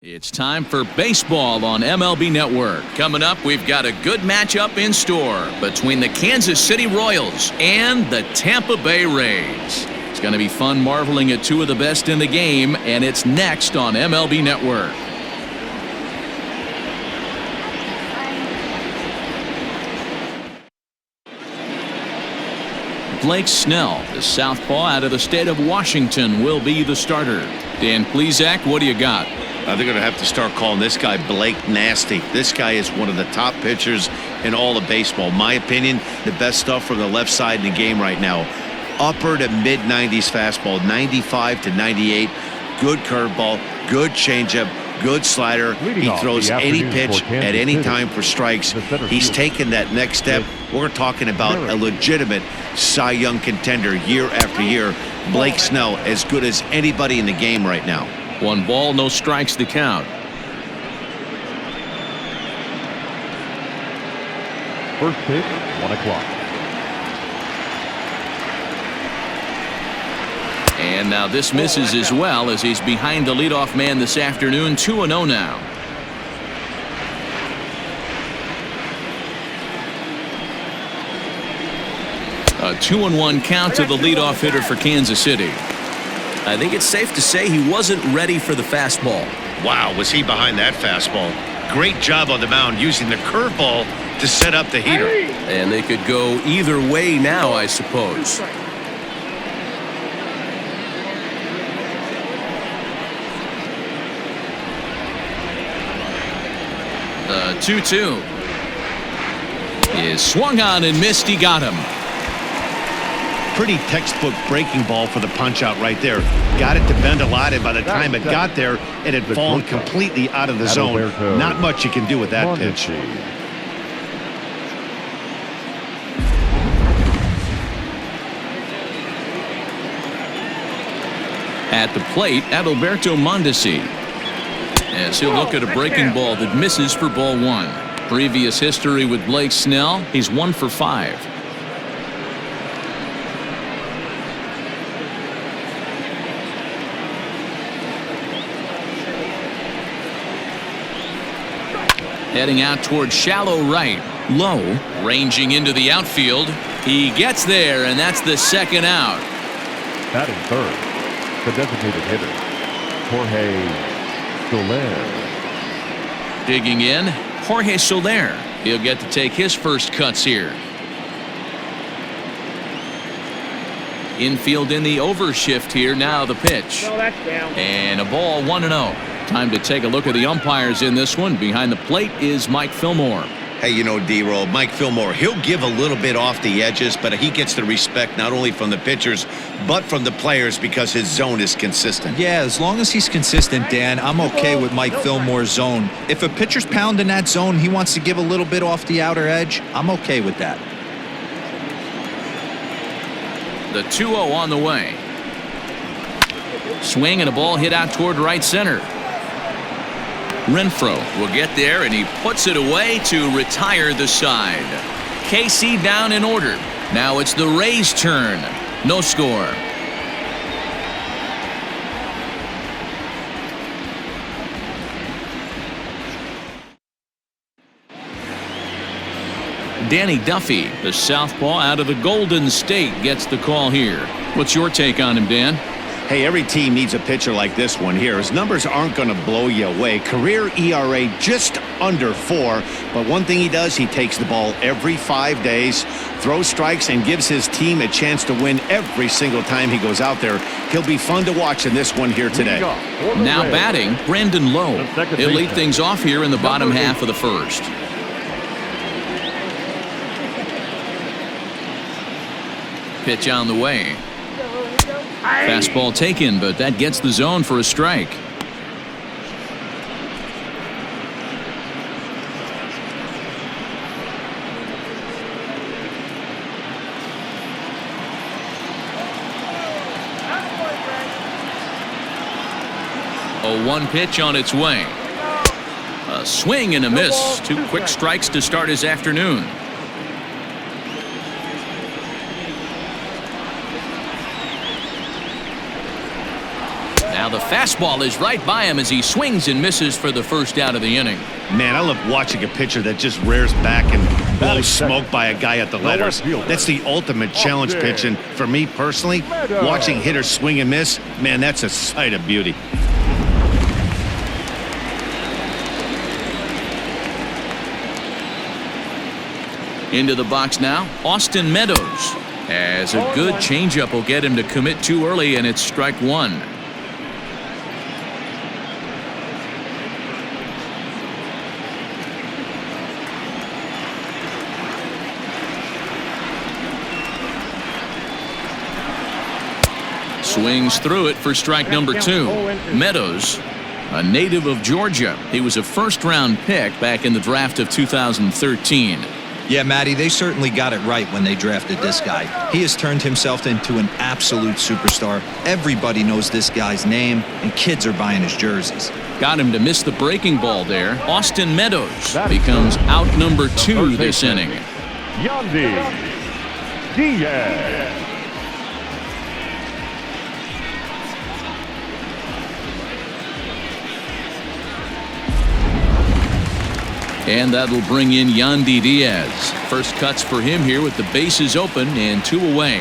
It's time for baseball on MLB Network. Coming up, we've got a good matchup in store between the Kansas City Royals and the Tampa Bay Rays. It's going to be fun marveling at two of the best in the game, and it's next on MLB Network. Blake Snell, the southpaw out of the state of Washington, will be the starter. Dan Plesac, what do you got? They're going to have to start calling this guy Blake Nasty. This guy is one of the top pitchers in all of baseball. My opinion, the best stuff from the left side in the game right now. Upper to mid-90s fastball, 95 to 98. Good curveball, good changeup, good slider. He throws any pitch at any time for strikes. He's taken that next step. We're talking about a legitimate Cy Young contender year after year. Blake Snell, as good as anybody in the game right now. 1 ball, no strikes to count. First pitch, 1 o'clock. And now this misses as well, as he's behind the leadoff man this afternoon. 2-0 now. A 2-1 count to the leadoff hitter for Kansas City. I think it's safe to say he wasn't ready for the fastball. Wow, was he behind that fastball. Great job on the mound using the curveball to set up the heater. And they could go either way now, I suppose. The 2-2 is swung on and missed. He got him. Pretty textbook breaking ball for the punch out right there. Got it to bend a lot, and by the time it got there, it had fallen completely out of the zone. Not much you can do with that pitch. At the plate, Adalberto Mondesi, as he'll look at a breaking ball that misses for ball 1. Previous history with Blake Snell, he's 1 for 5. Heading out toward shallow right. Low, ranging into the outfield. He gets there, and that's the second out. Batting third, the designated hitter, Jorge Soler. Digging in, Jorge Soler. He'll get to take his first cuts here. Infield in the overshift here. Now the pitch. No, that's down. And a ball, 1-0. Time to take a look at the umpires in this one. Behind the plate is Mike Fillmore. Hey, you know, D-Roll, Mike Fillmore, he'll give a little bit off the edges, but he gets the respect not only from the pitchers, but from the players because his zone is consistent. Yeah, as long as he's consistent, Dan, I'm okay with Mike Fillmore's zone. If a pitcher's pounding that zone, he wants to give a little bit off the outer edge, I'm okay with that. The 2-0 on the way. Swing and a ball hit out toward right center. Renfroe will get there, and he puts it away to retire the side. KC down in order. Now it's the Rays' turn. No score. Danny Duffy, the southpaw out of the Golden State, gets the call here. What's your take on him, Dan? Hey, every team needs a pitcher like this one here. His numbers aren't going to blow you away. Career ERA just under 4. But one thing he does, he takes the ball every 5 days, throws strikes, and gives his team a chance to win every single time he goes out there. He'll be fun to watch in this one here today. Now batting, Brandon Lowe. He'll lead things off here in the bottom half of the first. Pitch on the way. Fastball taken, but that gets the zone for a strike. A 1 pitch on its way. A swing and a miss. 2 quick strikes to start his afternoon. Now the fastball is right by him as he swings and misses for the first out of the inning. Man, I love watching a pitcher that just rears back and blows smoke by a guy at the letters. That's the ultimate challenge pitch. And for me personally, watching hitters swing and miss, man, that's a sight of beauty. Into the box now, Austin Meadows. As a good changeup will get him to commit too early, and it's strike one. Swings through it for strike number two. Meadows, a native of Georgia. He was a first-round pick back in the draft of 2013. Yeah, Matty, they certainly got it right when they drafted this guy. He has turned himself into an absolute superstar. Everybody knows this guy's name, and kids are buying his jerseys. Got him to miss the breaking ball there. Austin Meadows becomes out number two this inning. Diaz. And that'll bring in Yandy Diaz. First cuts for him here with the bases open and two away.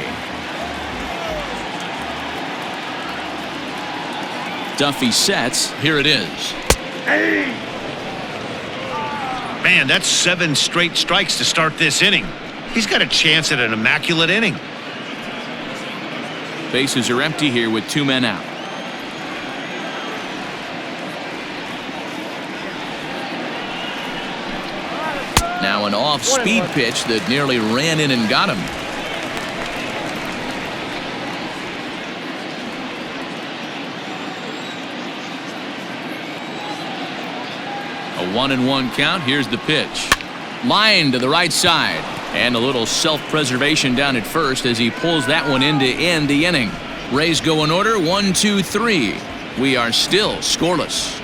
Duffy sets. Here it is. Man, that's 7 straight strikes to start this inning. He's got a chance at an immaculate inning. Bases are empty here with 2 men out. Now an off-speed pitch that nearly ran in and got him. A 1-1 count. Here's the pitch. Line to the right side. And a little self-preservation down at first as he pulls that one in to end the inning. Rays go in order. 1, 2, 3. We are still scoreless.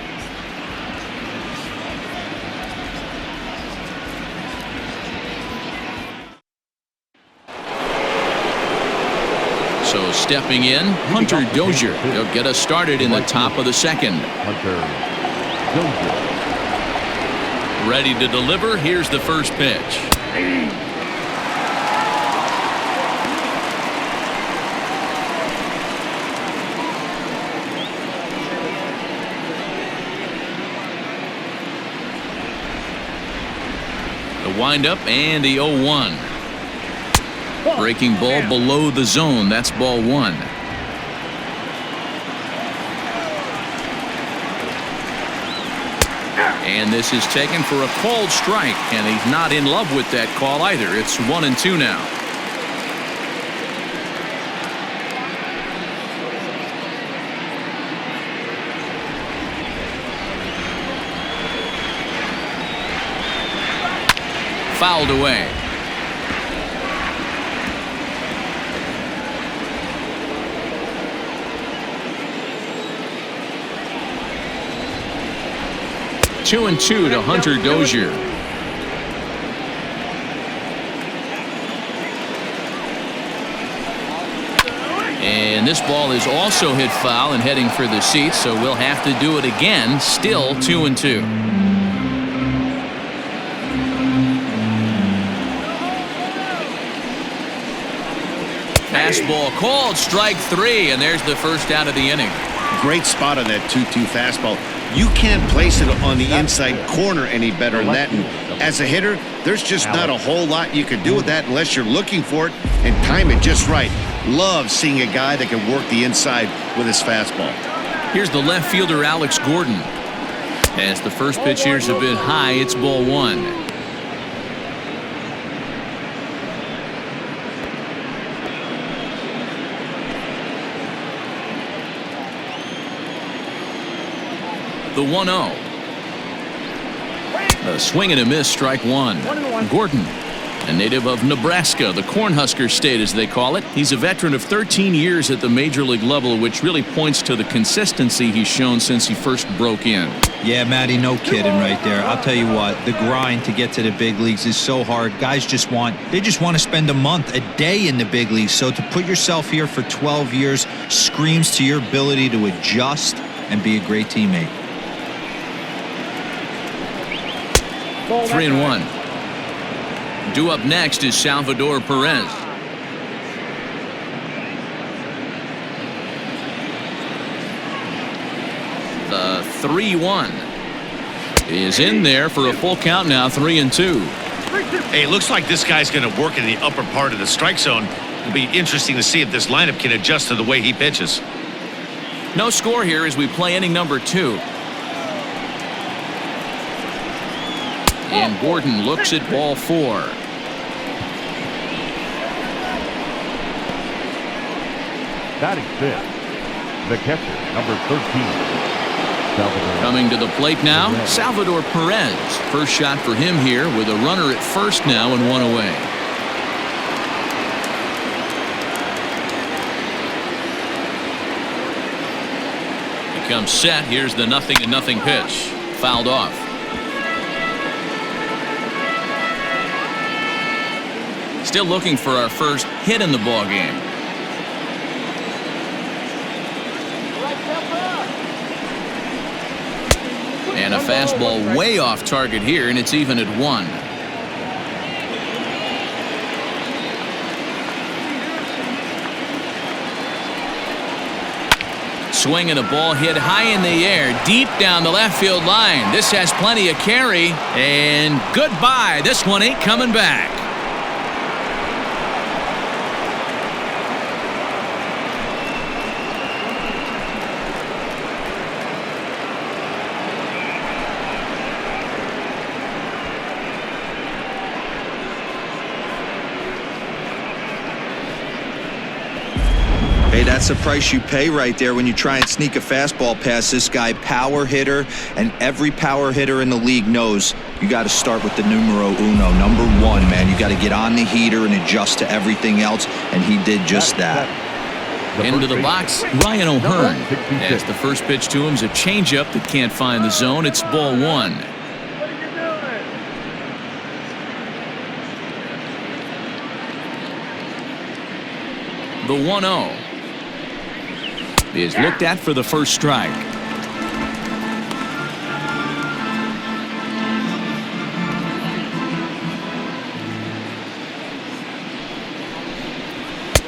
So stepping in, Hunter Dozier. He'll get us started in the top of the second. Hunter Dozier. Ready to deliver. Here's the first pitch. The windup and the 0-1. Breaking ball below the zone. That's ball one. And this is taken for a called strike, and he's not in love with that call either. It's 1-2 now. Fouled away. Two and two to Hunter Dozier. And this ball is also hit foul and heading for the seats, so we'll have to do it again. Still 2-2. Fastball called, strike three, and there's the first out of the inning. Great spot on that 2-2 fastball. You can't place it on the inside corner any better than that. And as a hitter, there's just not a whole lot you can do with that unless you're looking for it and time it just right. Love seeing a guy that can work the inside with his fastball. Here's the left fielder, Alex Gordon. As the first pitch here's a bit high, it's ball one. The 1-0. A swing and a miss, strike one. Gordon A native of Nebraska, the Cornhusker State as they call it. He's a veteran of 13 years at the major league level, which really points to the consistency he's shown since he first broke in. Yeah, Matty, no kidding right there. I'll tell you what, the grind to get to the big leagues is so hard. Guys just want to spend a month, a day in the big leagues. So to put yourself here for 12 years screams to your ability to adjust and be a great teammate. 3-1. Due up next is Salvador Perez. The 3-1 is in there for a full count now. 3-2. Hey, it looks like this guy's going to work in the upper part of the strike zone. It'll be interesting to see if this lineup can adjust to the way he pitches. No score here as we play inning number 2. And Gordon looks at ball 4. Batting fifth, the catcher, number 13. Salvador. Coming to the plate now, Salvador Perez. First shot for him here with a runner at first now and one away. He comes set. Here's the 0-0 pitch. Fouled off. Still looking for our first hit in the ball game. And a fastball way off target here, and it's even at 1. Swinging a ball hit high in the air, deep down the left field line. This has plenty of carry, and goodbye. This one ain't coming back. Hey, that's the price you pay right there when you try and sneak a fastball past this guy. Power hitter, and every power hitter in the league knows you got to start with the numero uno, number 1, man. You got to get on the heater and adjust to everything else, and he did just that. Into the box, Ryan O'Hearn. As the first pitch to him is a changeup that can't find the zone. It's ball 1. The 1-0 is looked at for the first strike.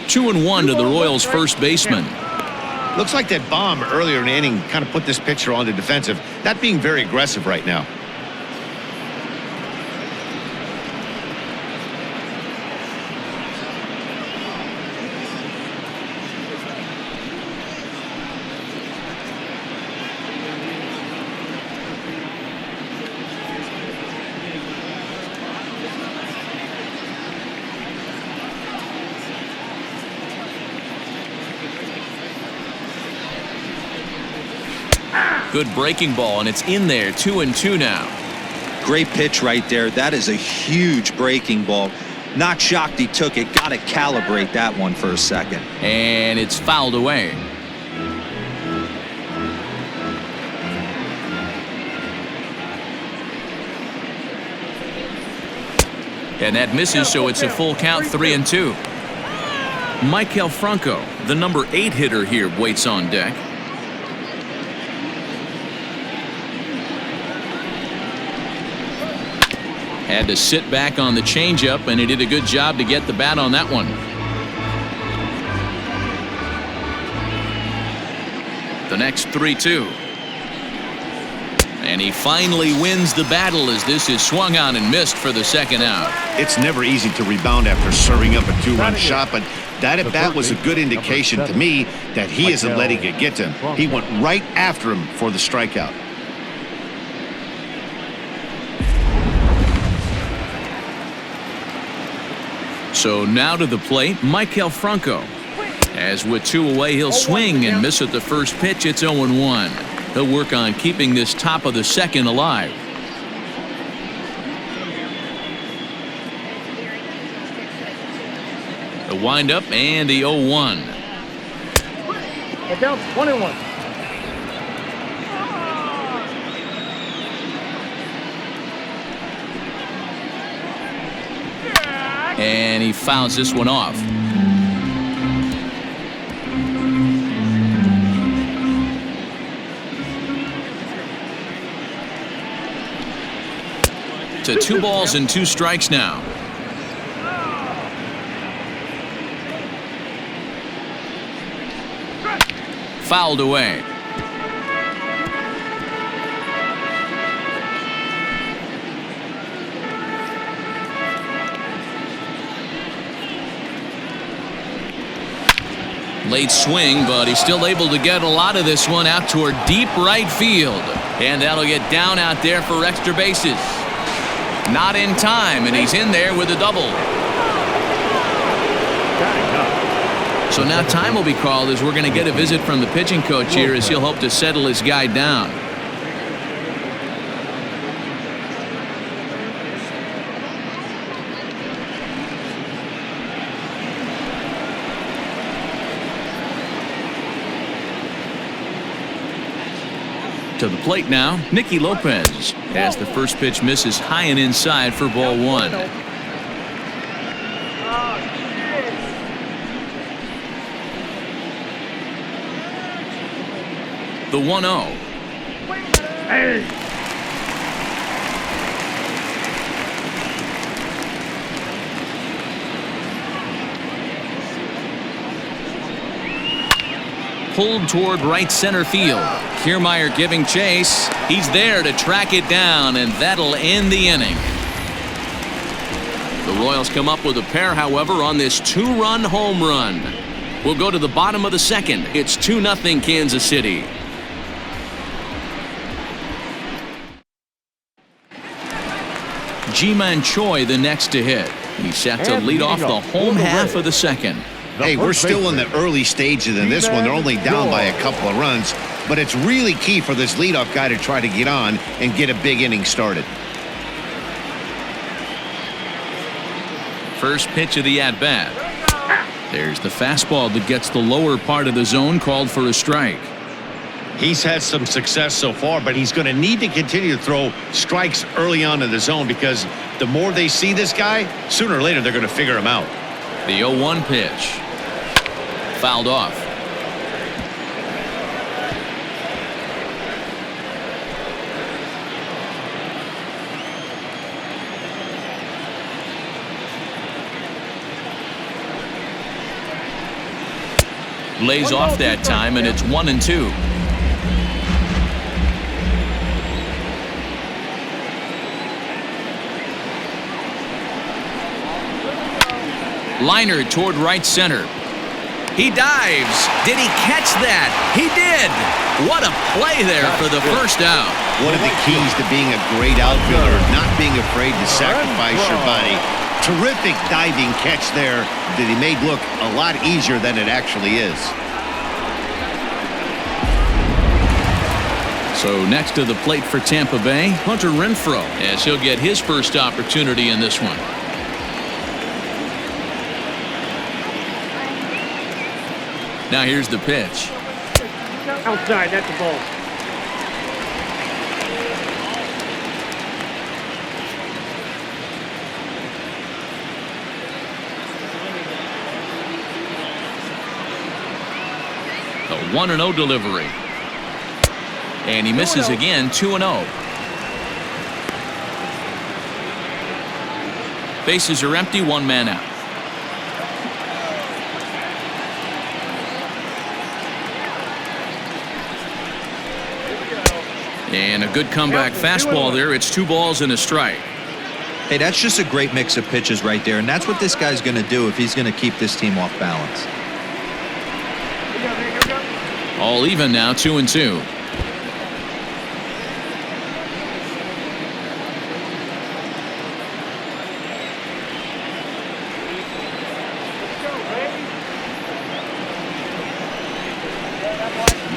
Two and 1 to the Royals' first baseman. Looks like that bomb earlier in the inning kind of put this pitcher on the defensive. Not being very aggressive right now. Good breaking ball, and it's in there. 2-2 now. Great pitch right there. That is a huge breaking ball. Not shocked he took it. Got to calibrate that one for a second. And it's fouled away. And that misses, so it's a full count. 3-2. Maikel Franco, the number 8 hitter here, waits on deck. Had to sit back on the changeup, and he did a good job to get the bat on that one. The next 3-2. And he finally wins the battle as this is swung on and missed for the second out. It's never easy to rebound after serving up a 2-run shot, but that at bat was a good indication to me that he isn't letting it get to him. He went right after him for the strikeout. So now to the plate, Maikel Franco. As with 2 away, he'll swing and miss at the first pitch. It's 0-1. He'll work on keeping this top of the second alive. windup and the 0-1. Get down 1-1. And he fouls this one off. To 2 balls and 2 strikes now. Fouled away. Late swing, but he's still able to get a lot of this one out toward deep right field. And that'll get down out there for extra bases. Not in time, and he's in there with a double. So now time will be called as we're going to get a visit from the pitching coach here as he'll hope to settle his guy down. To the plate now, Nikki Lopez, as the first pitch misses high and inside for ball 1. The 1-0. Pulled toward right center field. Kiermaier giving chase. He's there to track it down, and that'll end the inning. The Royals come up with a pair, however, on this 2-run home run. We'll go to the bottom of the second. It's 2-0 Kansas City. Ji-Man Choi the next to hit. He's set to lead off the home half of the second. Hey, we're still in the early stages in this one. They're only down by a couple of runs, but it's really key for this leadoff guy to try to get on and get a big inning started. First pitch of the at-bat. There's the fastball that gets the lower part of the zone, called for a strike. He's had some success so far, but he's going to need to continue to throw strikes early on in the zone because the more they see this guy, sooner or later they're going to figure him out. The 0-1 pitch. Fouled off. Lays off that time, and it's 1-2. Liner toward right center. He dives. Did he catch that? He did. What a play there for the first out. One of the keys to being a great outfielder, not being afraid to sacrifice your body. Terrific diving catch there that he made look a lot easier than it actually is. So next to the plate for Tampa Bay, Hunter Renfroe, as he'll get his first opportunity in this one. Now here's the pitch. Outside, that's the ball. The 1-0 delivery. And he misses again, 2-0. Bases are empty, 1 man out. And a good comeback fastball there. It's 2 balls and a strike. Hey, that's just a great mix of pitches right there, and that's what this guy's going to do if he's going to keep this team off balance. All even now, 2-2.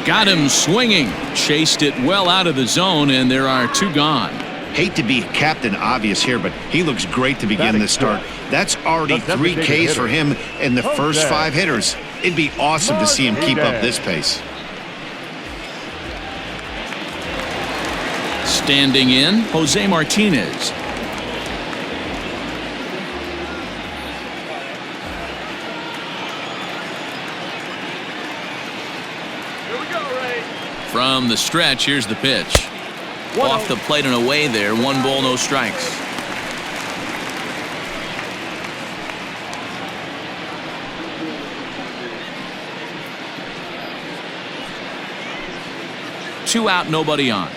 Got him swinging. Chased it well out of the zone, and there are 2 gone. Hate to be Captain Obvious here, but he looks great to begin this start. That's already The 3 designated Ks for hitter. him in the first Okay. 5 hitters. It'd be awesome to see him keep up this pace. Standing in, Jose Martinez. From the stretch, here's the pitch. Off the plate and away there. 1 ball, no strikes. Two out, nobody on.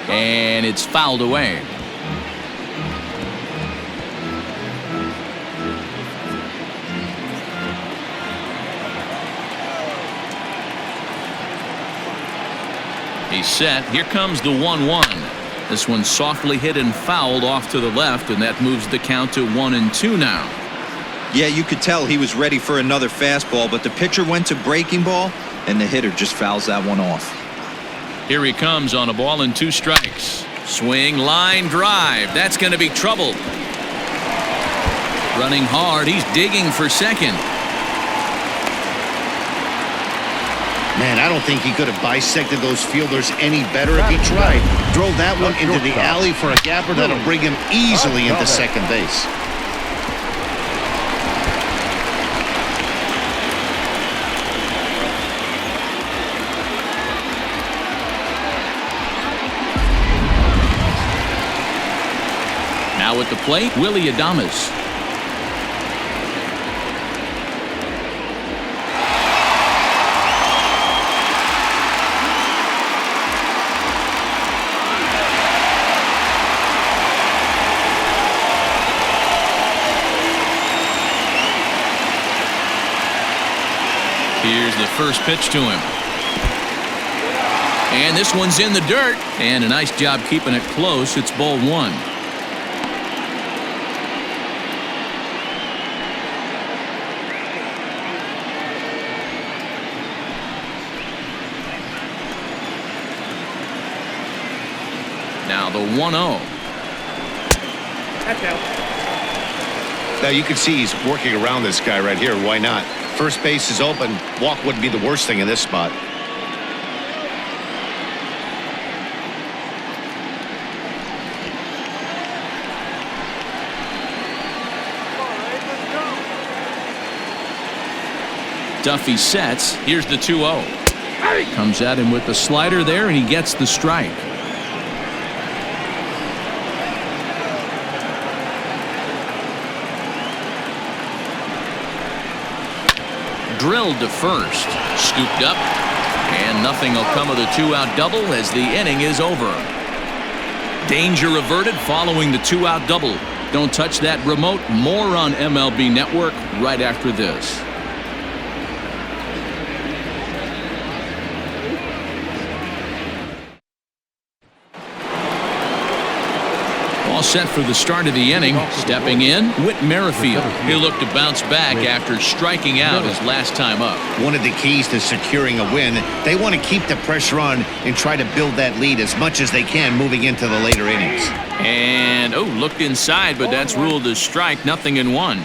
And it's fouled away. He's set. Here comes the 1-1. This one softly hit and fouled off to the left, and that moves the count to 1-2 now. Yeah, you could tell he was ready for another fastball, but the pitcher went to breaking ball, and the hitter just fouls that one off. Here he comes on a ball and 2 strikes. Swing, line drive. That's going to be trouble. Running hard. He's digging for second. Man, I don't think he could have bisected those fielders any better if he tried. Drove that one into the alley for a gapper that'll bring him easily into second base. Now at the plate, Willie Adames. Here's the first pitch to him. And this one's in the dirt. And a nice job keeping it close. It's ball 1. Now the 1-0. That's out. Now you can see he's working around this guy right here. Why not? First base is open. Walk wouldn't be the worst thing in this spot. Duffy sets. Here's the 2-0. Comes at him with the slider there, and he gets the strike. Drilled to first. Scooped up. And nothing will come of the 2-out double as the inning is over. Danger averted following the 2-out double. Don't touch that remote. More on MLB Network right after this. All set for the start of the inning. Stepping in, Whit Merrifield. He'll look to bounce back after striking out his last time up. One of the keys to securing a win, they want to keep the pressure on and try to build that lead as much as they can moving into the later innings. And, looked inside, but that's ruled as strike. Nothing in 1.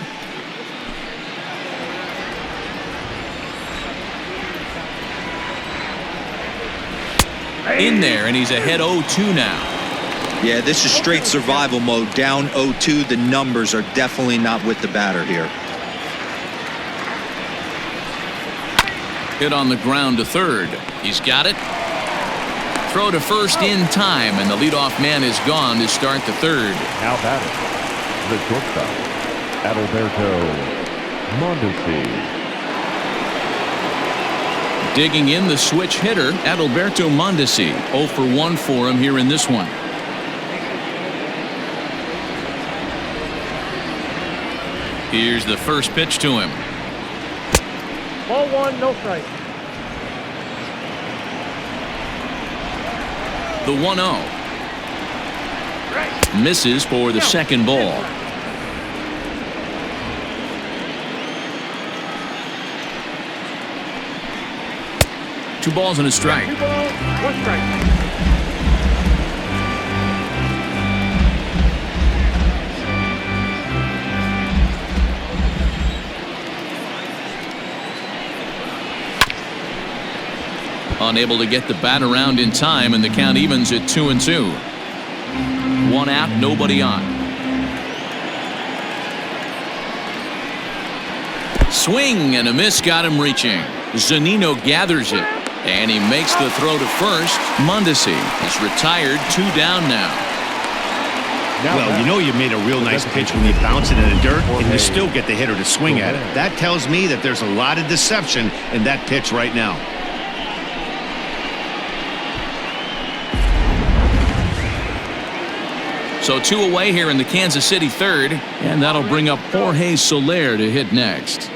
In there, and he's ahead 0-2 now. Yeah, this is straight survival mode. Down 0-2. The numbers are definitely not with the batter here. Hit on the ground to third. He's got it. Throw to first in time, and the leadoff man is gone to start the third. Now batting, the shortstop, Adalberto Mondesi. Digging in the switch hitter, Adalberto Mondesi. 0 for 1 for him here in this one. Here's the first pitch to him. Ball 1, no strike. The 1-0. Misses for the second ball. 2 balls and a strike. 2 balls, 1 strike. Unable to get the bat around in time, and the count evens at 2-2. 1 out, nobody on. Swing and a miss got him reaching. Zunino gathers it, and he makes the throw to first. Mondesi is retired, 2 down now. Well, you know you made a real nice pitch when you bounce it in the dirt and you still get the hitter to swing at it. That tells me that there's a lot of deception in that pitch right now. So 2 away here in the Kansas City third, and that'll bring up Jorge Soler to hit next.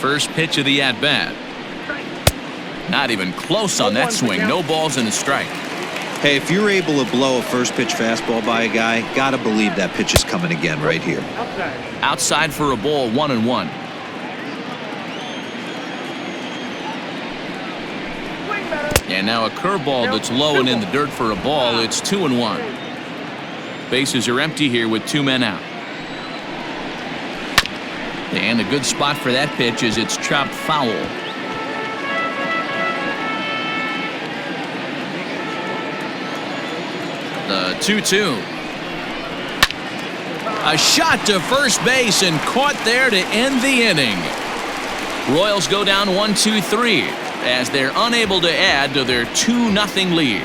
First pitch of the at-bat. Not even close on that swing. No balls and a strike. Hey, if you're able to blow a first pitch fastball by a guy, gotta believe that pitch is coming again right here. Outside for a ball, 1-1. And now a curveball that's low and in the dirt for a ball. It's 2-1. Bases are empty here with 2 men out. And a good spot for that pitch is it's chopped foul. The 2-2. A shot to first base and caught there to end the inning. Royals go down 1-2-3 as they're unable to add to their 2-0 lead.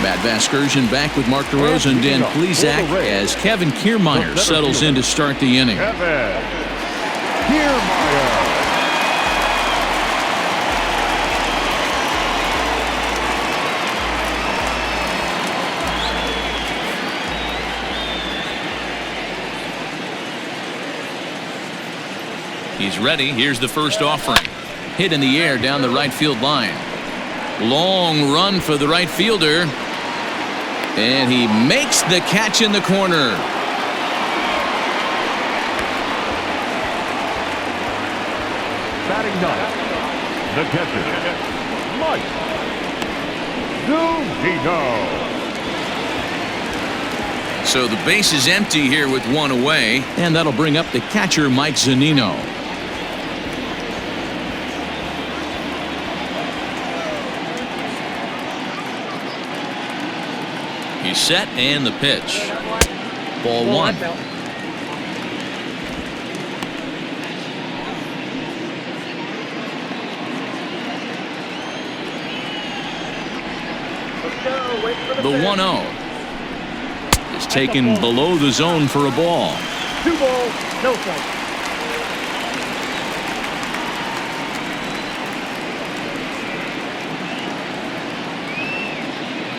Matt Vasgersian back with Mark DeRosa and Dan Plesac as Kevin Kiermaier settles in to start the inning. Kevin Kiermaier. He's ready. Here's the first offering. Hit in the air down the right field line. Long run for the right fielder. And he makes the catch in the corner. Batting ninth, the catcher, Mike Zunino. So the base is empty here with 1 away, and that'll bring up the catcher, Mike Zunino. He's set and the pitch. Ball 1. The 1-0 is taken below the zone for a ball. 2 balls, no strike.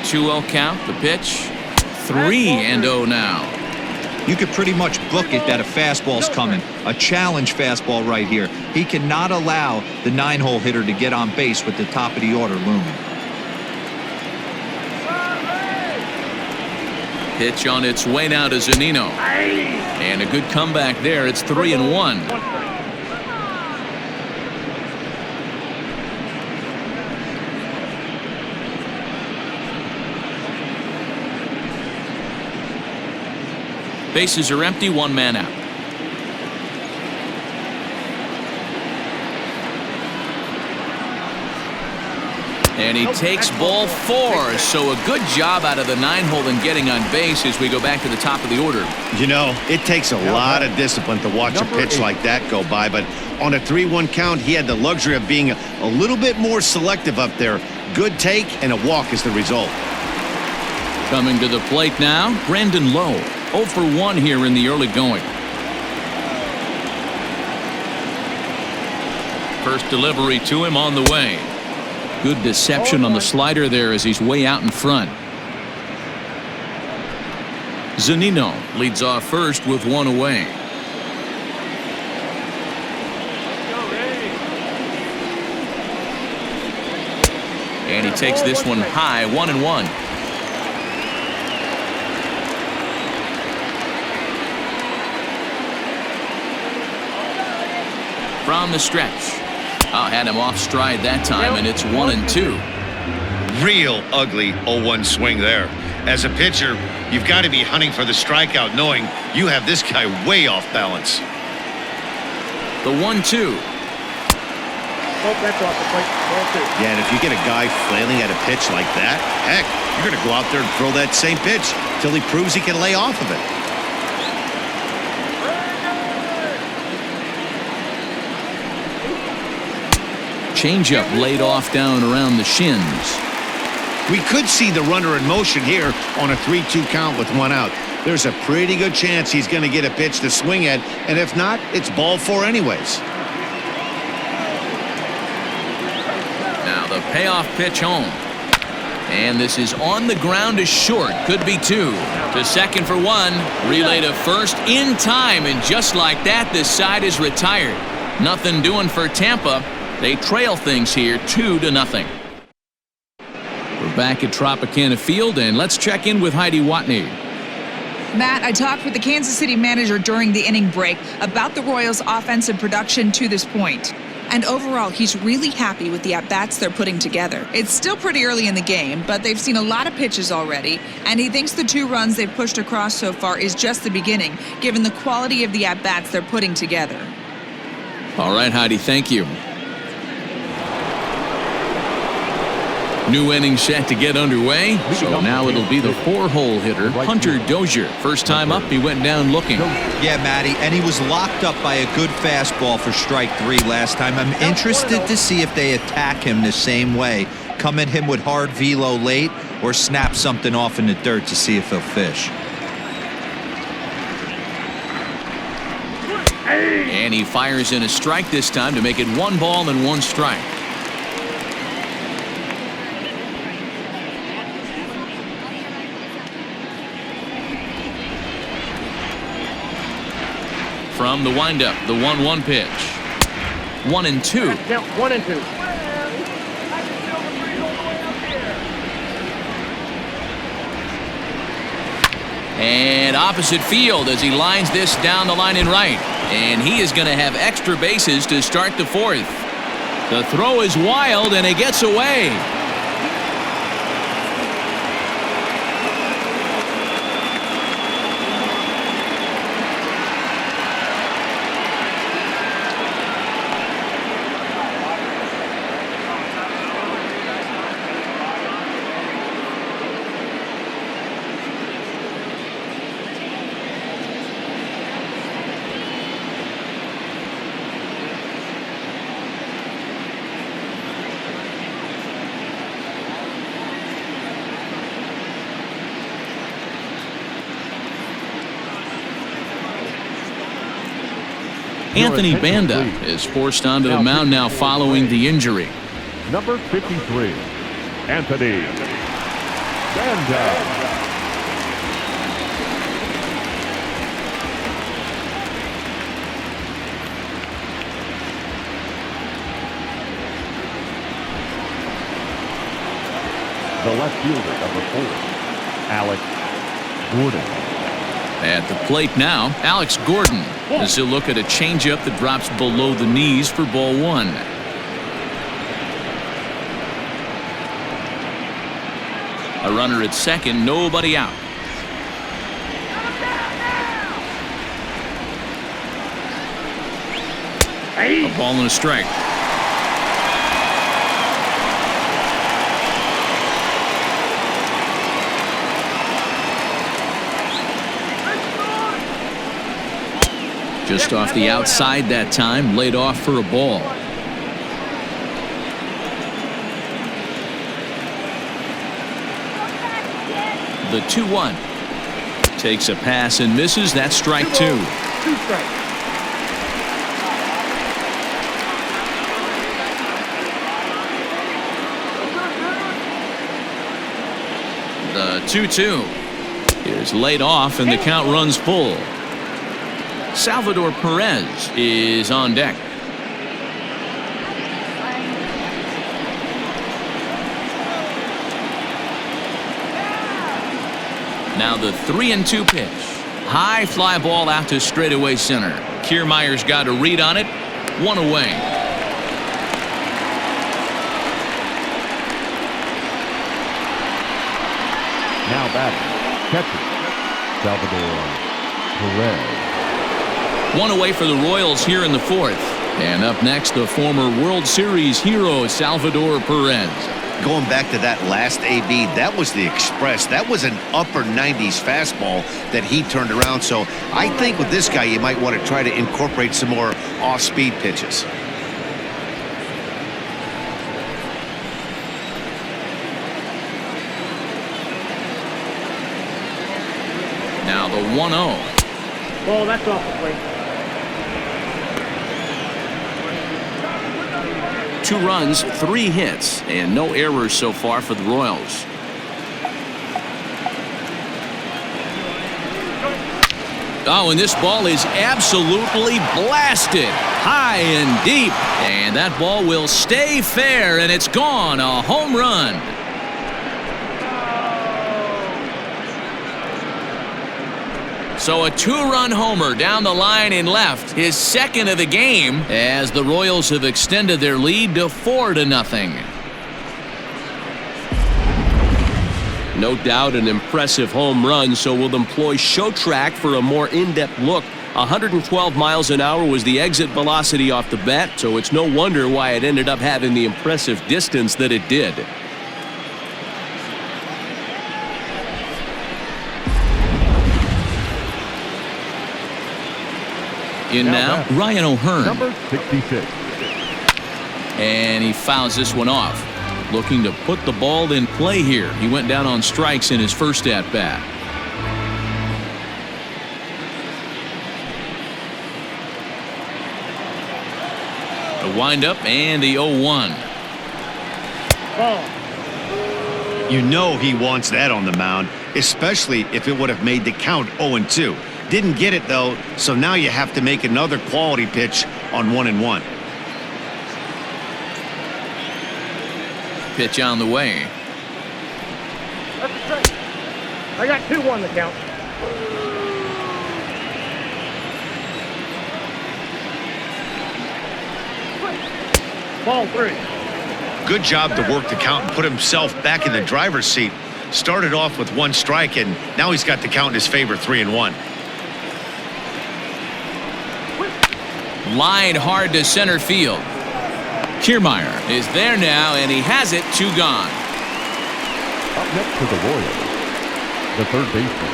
2-0 count, the pitch. 3-0 now. You could pretty much book it that a fastball's coming. A challenge fastball right here. He cannot allow the 9-hole hitter to get on base with the top of the order looming. Pitch on its way now to Zunino. And a good comeback there. It's 3-1. Bases are empty, 1 man out. And he takes ball 4. So a good job out of the 9-hole and getting on base as we go back to the top of the order. You know, it takes a lot of discipline to watch a pitch like that go by, but on a 3-1 count, he had the luxury of being a little bit more selective up there. Good take and a walk is the result. Coming to the plate now, Brandon Lowe. 0 for 1 here in the early going. First delivery to him on the way. Good deception on the slider there as he's way out in front. Zunino leads off first with 1 away. And he takes this one high, 1-1. From the stretch. Had him off stride that time, and it's 1-2. Real ugly 0-1 swing there. As a pitcher, you've got to be hunting for the strikeout, knowing you have this guy way off balance. The 1-2. Oh, that's off the plate. Ball 2. Yeah, and if you get a guy flailing at a pitch like that, heck, you're going to go out there and throw that same pitch till he proves he can lay off of it. Changeup laid off down around the shins. We could see the runner in motion here on a 3-2 count with 1 out. There's a pretty good chance he's going to get a pitch to swing at, and if not, it's ball 4 anyways. Now the payoff pitch home. And this is on the ground to short. Could be 2. To second for 1. Relay to first in time, and just like that, this side is retired. Nothing doing for Tampa. They trail things here 2-0. We're back at Tropicana Field, and let's check in with Heidi Watney. Matt, I talked with the Kansas City manager during the inning break about the Royals' offensive production to this point. And overall, he's really happy with the at-bats they're putting together. It's still pretty early in the game, but they've seen a lot of pitches already, and he thinks the 2 runs they've pushed across so far is just the beginning, given the quality of the at-bats they're putting together. All right, Heidi, thank you. New inning set to get underway. So now it'll be the 4-hole hitter, Hunter Dozier. First time up, he went down looking. Yeah, Matty, and he was locked up by a good fastball for strike 3 last time. I'm interested to see if they attack him the same way. Come at him with hard velo late or snap something off in the dirt to see if he'll fish. And he fires in a strike this time to make it 1 ball and 1 strike. From the windup, the 1-1 pitch. 1-2. Count 1-2. And opposite field as he lines this down the line in right. And he is going to have extra bases to start the 4th. The throw is wild, and it gets away. Anthony Banda is forced onto the mound now following the injury. Number 53, Anthony Banda. The left fielder, number 4, Alex Gordon. At the plate now, Alex Gordon, as he'll look at a changeup that drops below the knees for ball 1. A runner at second, nobody out. A ball and a strike. Just off the outside that time, laid off for a ball. The 2-1. Takes a pass and misses. That's strike 2. 2 strikes. The 2-2 is laid off, and the count runs full. Salvador Perez is on deck. Now the 3-2 pitch. High fly ball out to straightaway center. Kiermaier's got a read on it. One away. Now batting, catcher, Salvador Perez. One away for the Royals here in the fourth. And up next, the former World Series hero, Salvador Perez. Going back to that last AB, that was the express. That was an upper 90s fastball that he turned around. So I think with this guy, you might want to try to incorporate some more off-speed pitches. Now the 1-0. Ball, that's off the plate. 2 runs, 3 hits, and no errors so far for the Royals. Oh, and this ball is absolutely blasted high and deep. And that ball will stay fair, and it's gone. A home run. So a 2-run homer down the line in left, his second of the game, as the Royals have extended their lead to 4-0. No doubt an impressive home run, so we'll employ show track for a more in-depth look. 112 miles an hour was the exit velocity off the bat, so it's no wonder why it ended up having the impressive distance that it did. In now, Ryan O'Hearn. Number 66. And he fouls this one off. Looking to put the ball in play here. He went down on strikes in his first at-bat. The windup and the 0-1. Ball. You know he wants that on the mound, especially if it would have made the count 0-2. Didn't get it, though, so now you have to make another quality pitch on 1-1. Pitch on the way. That's a strike. I got 2-1 the count. Ball 3. Good job to work the count and put himself back in the driver's seat. Started off with 1 strike, and now he's got the count in his favor, 3-1. Line hard to center field. Kiermaier is there now, and he has it. 2 gone. Up next to the Royals, the third baseman,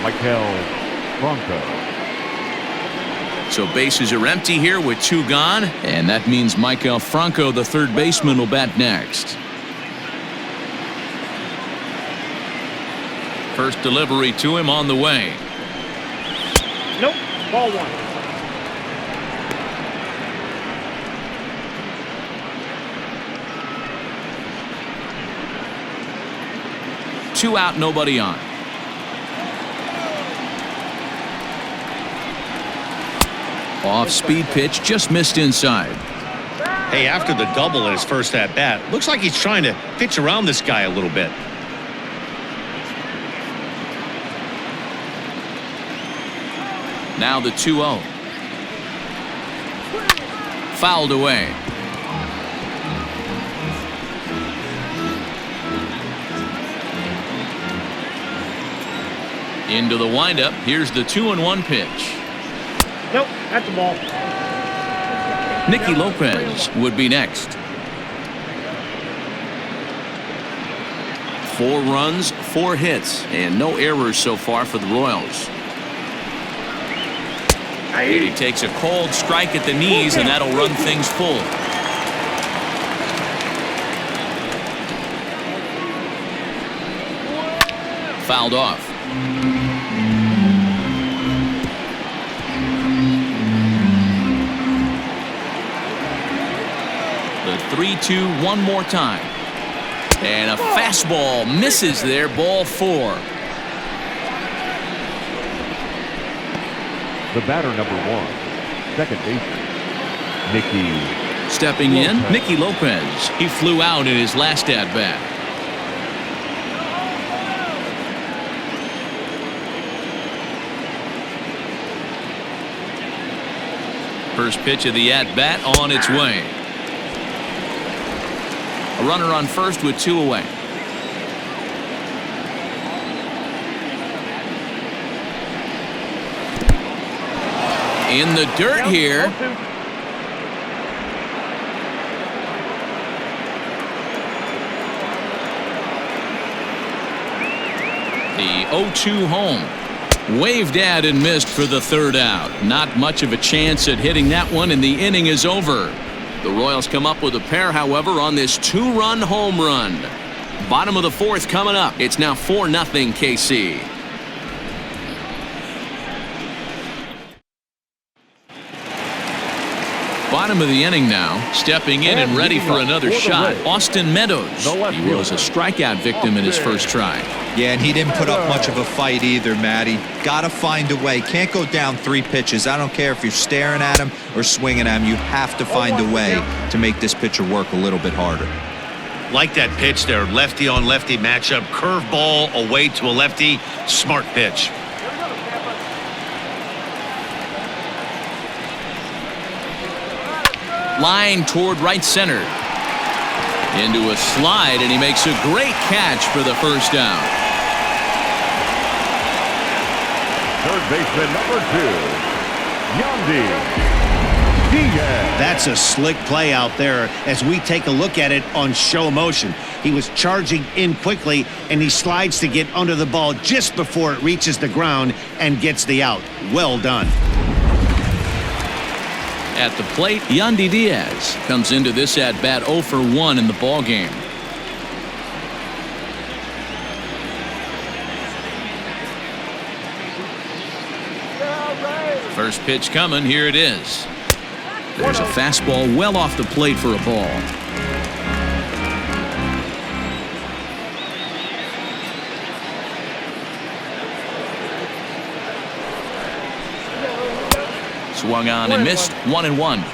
Maikel Franco. So bases are empty here with 2 gone, and that means Maikel Franco, the third baseman, will bat next. First delivery to him on the way. Nope. Ball 1. Two out, nobody on. Off-speed pitch, just missed inside. Hey, after the double in his first at-bat, looks like he's trying to pitch around this guy a little bit. Now the 2-0. Fouled away. Into the windup. Here's the 2-1 pitch. Nope, that's a ball. Nikki Lopez would be next. 4 runs, 4 hits, and no errors so far for the Royals. He takes a cold strike at the knees, and that'll run things full. Fouled off. The 3-2 one more time. And a fastball misses there, ball 4. The batter, number 1, second baseman, Nikki. Stepping in, Nikki Lopez. He flew out in his last at-bat. First pitch of the at-bat on its way. A runner on first with 2 away. In the dirt here. The 0-2 home. Waved at and missed for the 3rd out. Not much of a chance at hitting that one, and the inning is over. The Royals come up with a pair, however, on this 2-run home run. Bottom of the 4th coming up. It's now 4-0 KC. Bottom of the inning now. Stepping in and ready for another shot. Austin Meadows. He was a strikeout victim in his first try. Yeah, and he didn't put up much of a fight either, Matty. Gotta find a way. Can't go down 3 pitches. I don't care if you're staring at him or swinging at him. You have to find a way to make this pitcher work a little bit harder. Like that pitch there, lefty on lefty matchup, curveball away to a lefty, smart pitch. Line toward right center. Into a slide, and he makes a great catch for the 1st down. Third baseman number 2, Yandy Diaz. That's a slick play out there as we take a look at it on show motion. He was charging in quickly, and he slides to get under the ball just before it reaches the ground and gets the out. Well done. At the plate, Yandy Diaz comes into this at-bat 0 for 1 in the ballgame. First pitch coming. Here it is. There's a fastball well off the plate for a ball. Swung on and missed. 1-1.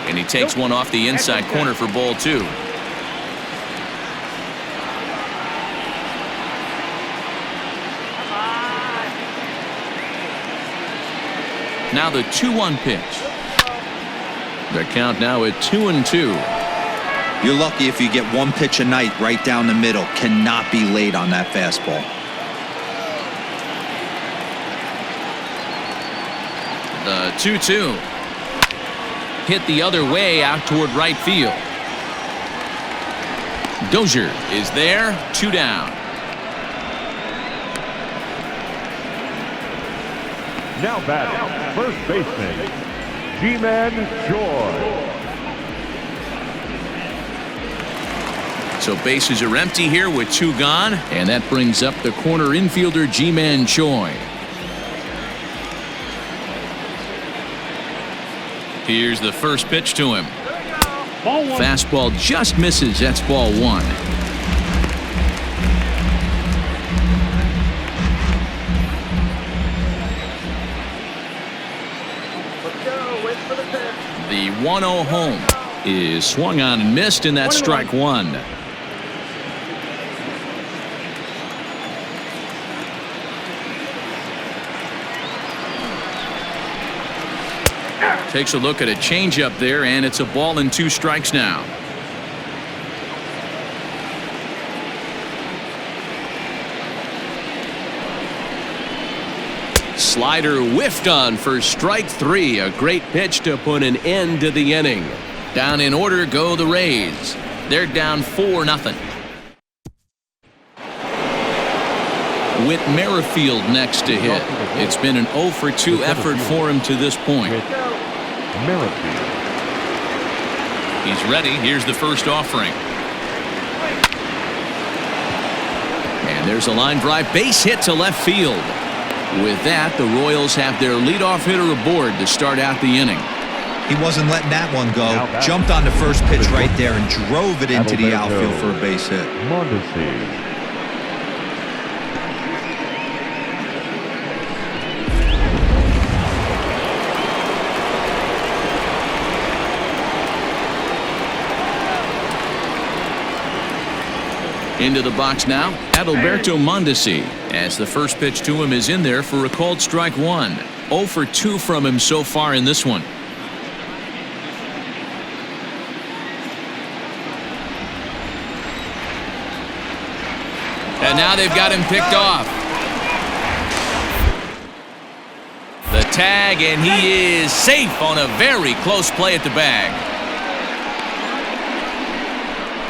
And he takes one off the inside corner for ball 2. Now the 2-1 pitch. The count now at 2-2. You're lucky if you get 1 pitch a night right down the middle. Cannot be late on that fastball. The 2-2. Hit the other way out toward right field. Dozier is there. 2 down. Now batting, first baseman, G-Man Joy. So bases are empty here with 2 gone, and that brings up the corner infielder G-Man Choi. Here's the first pitch to him. Fastball just misses. That's ball 1. The 1-0 home is swung on and missed, and that's strike 1. Takes a look at a changeup there, and it's a ball and 2 strikes now. Slider whiffed on for strike 3. A great pitch to put an end to the inning. Down in order go the Rays. They're down 4-0. With Merrifield next to hit. It's been an 0 for 2 effort for him to this point. Merrifield. He's ready. Here's the first offering. And there's a line drive. Base hit to left field. With that, the Royals have their leadoff hitter aboard to start out the inning. He wasn't letting that one go. Jumped on the first pitch right there and drove it into the outfield for a base hit. Mondesi. Into the box now, Adalberto Mondesi, as the first pitch to him is in there for a called strike one. 0 for 2 from him so far in this one. And now they've got him picked off. The tag, and he is safe on a very close play at the bag.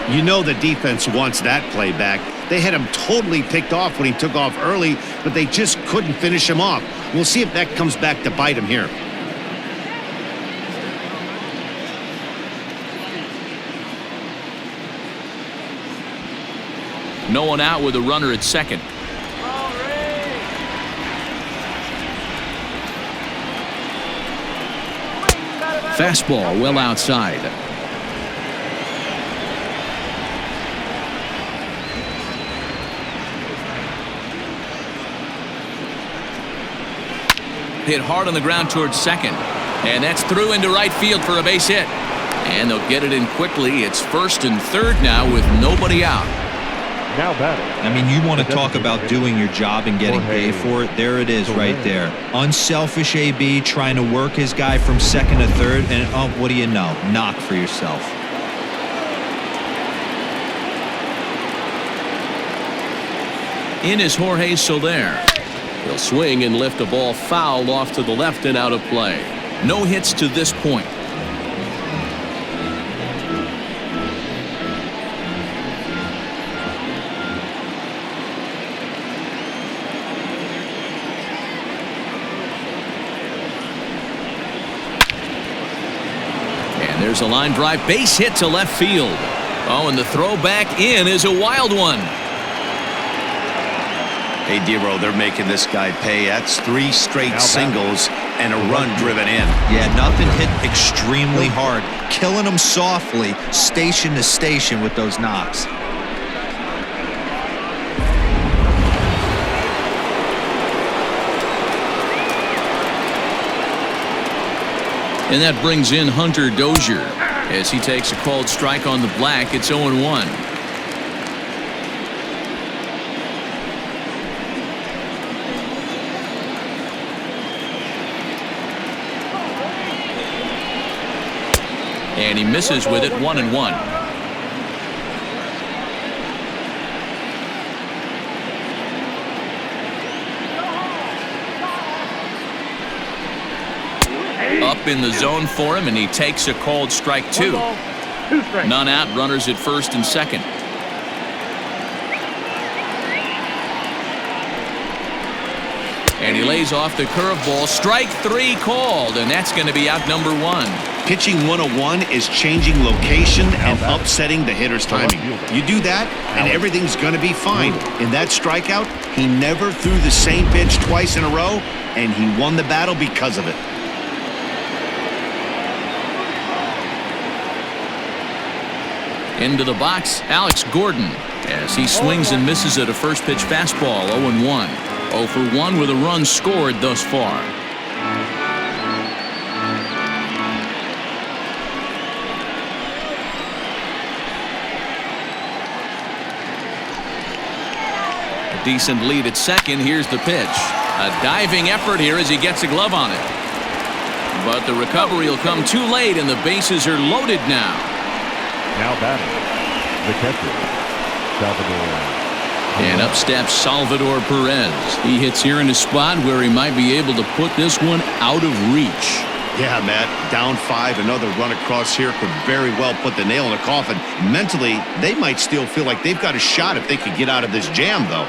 You know the defense wants that play back. They had him totally picked off when he took off early, but they just couldn't finish him off. We'll see if that comes back to bite him here. No one out with a runner at second. Fastball well outside. Hit hard on the ground towards second. And that's through into right field for a base hit. And they'll get it in quickly. It's first and third now with nobody out. Now batting. I mean, you want to talk about doing your job and getting paid for it. There it is right there. Unselfish AB trying to work his guy from second to third. And oh, what do you know? Knock for yourself. In is Jorge Soler. He'll swing and lift a ball foul off to the left and out of play. No hits to this point. And there's a line drive base hit to left field. Oh, and the throw back in is a wild one. Hey, Dero, they're making this guy pay. That's 3 straight singles and a run driven in. Yeah, nothing hit extremely hard. Killing them softly, station to station with those knocks. And that brings in Hunter Dozier as he takes a called strike on the black. It's 0-1. And he misses with it. 1-1. Up in the zone for him, and he takes a called strike two. None out, runners at first and second. And he lays off the curveball. Strike 3 called, and that's going to be out number 1. Pitching 101 is changing location and upsetting the hitter's timing. You do that, and everything's going to be fine. In that strikeout, he never threw the same pitch twice in a row, and he won the battle because of it. Into the box, Alex Gordon, as he swings and misses at a first pitch fastball. 0-1. 0 for 1 with a run scored thus far. A decent lead at second. Here's the pitch. A diving effort here as he gets a glove on it. But the recovery will come too late, and the bases are loaded now. Now batting, the catcher, Salvador. And up steps Salvador Perez. He hits here in a spot where he might be able to put this one out of reach. Yeah, Matt, down 5, another run across here could very well put the nail in the coffin. Mentally, they might still feel like they've got a shot if they could get out of this jam, though.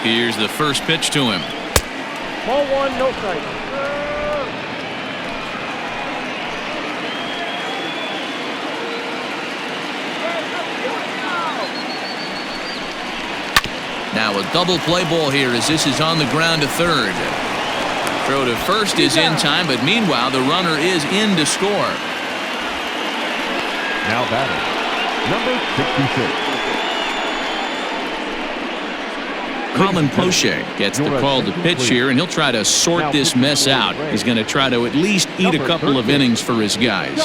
Here's the first pitch to him. Ball 1, no strike. Now a double play ball here as this is on the ground to third. Throw to first is in time, but meanwhile the runner is in to score. Now batting, number 66. Colin Poche gets the call to pitch here, and he'll try to sort this mess out. He's going to try to at least eat a couple of innings for his guys.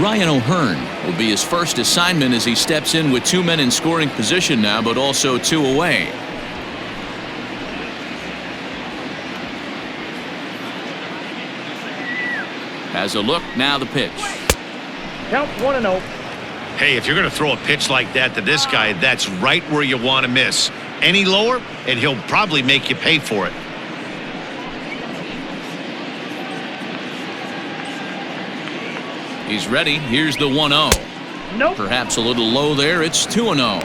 Ryan O'Hearn will be his first assignment as he steps in with 2 men in scoring position now, but also 2 away. Has a look, now the pitch. Count 1-0. Hey, if you're going to throw a pitch like that to this guy, that's right where you want to miss. Any lower, and he'll probably make you pay for it. He's ready. Here's the 1-0. Nope. Perhaps a little low there. It's 2-0.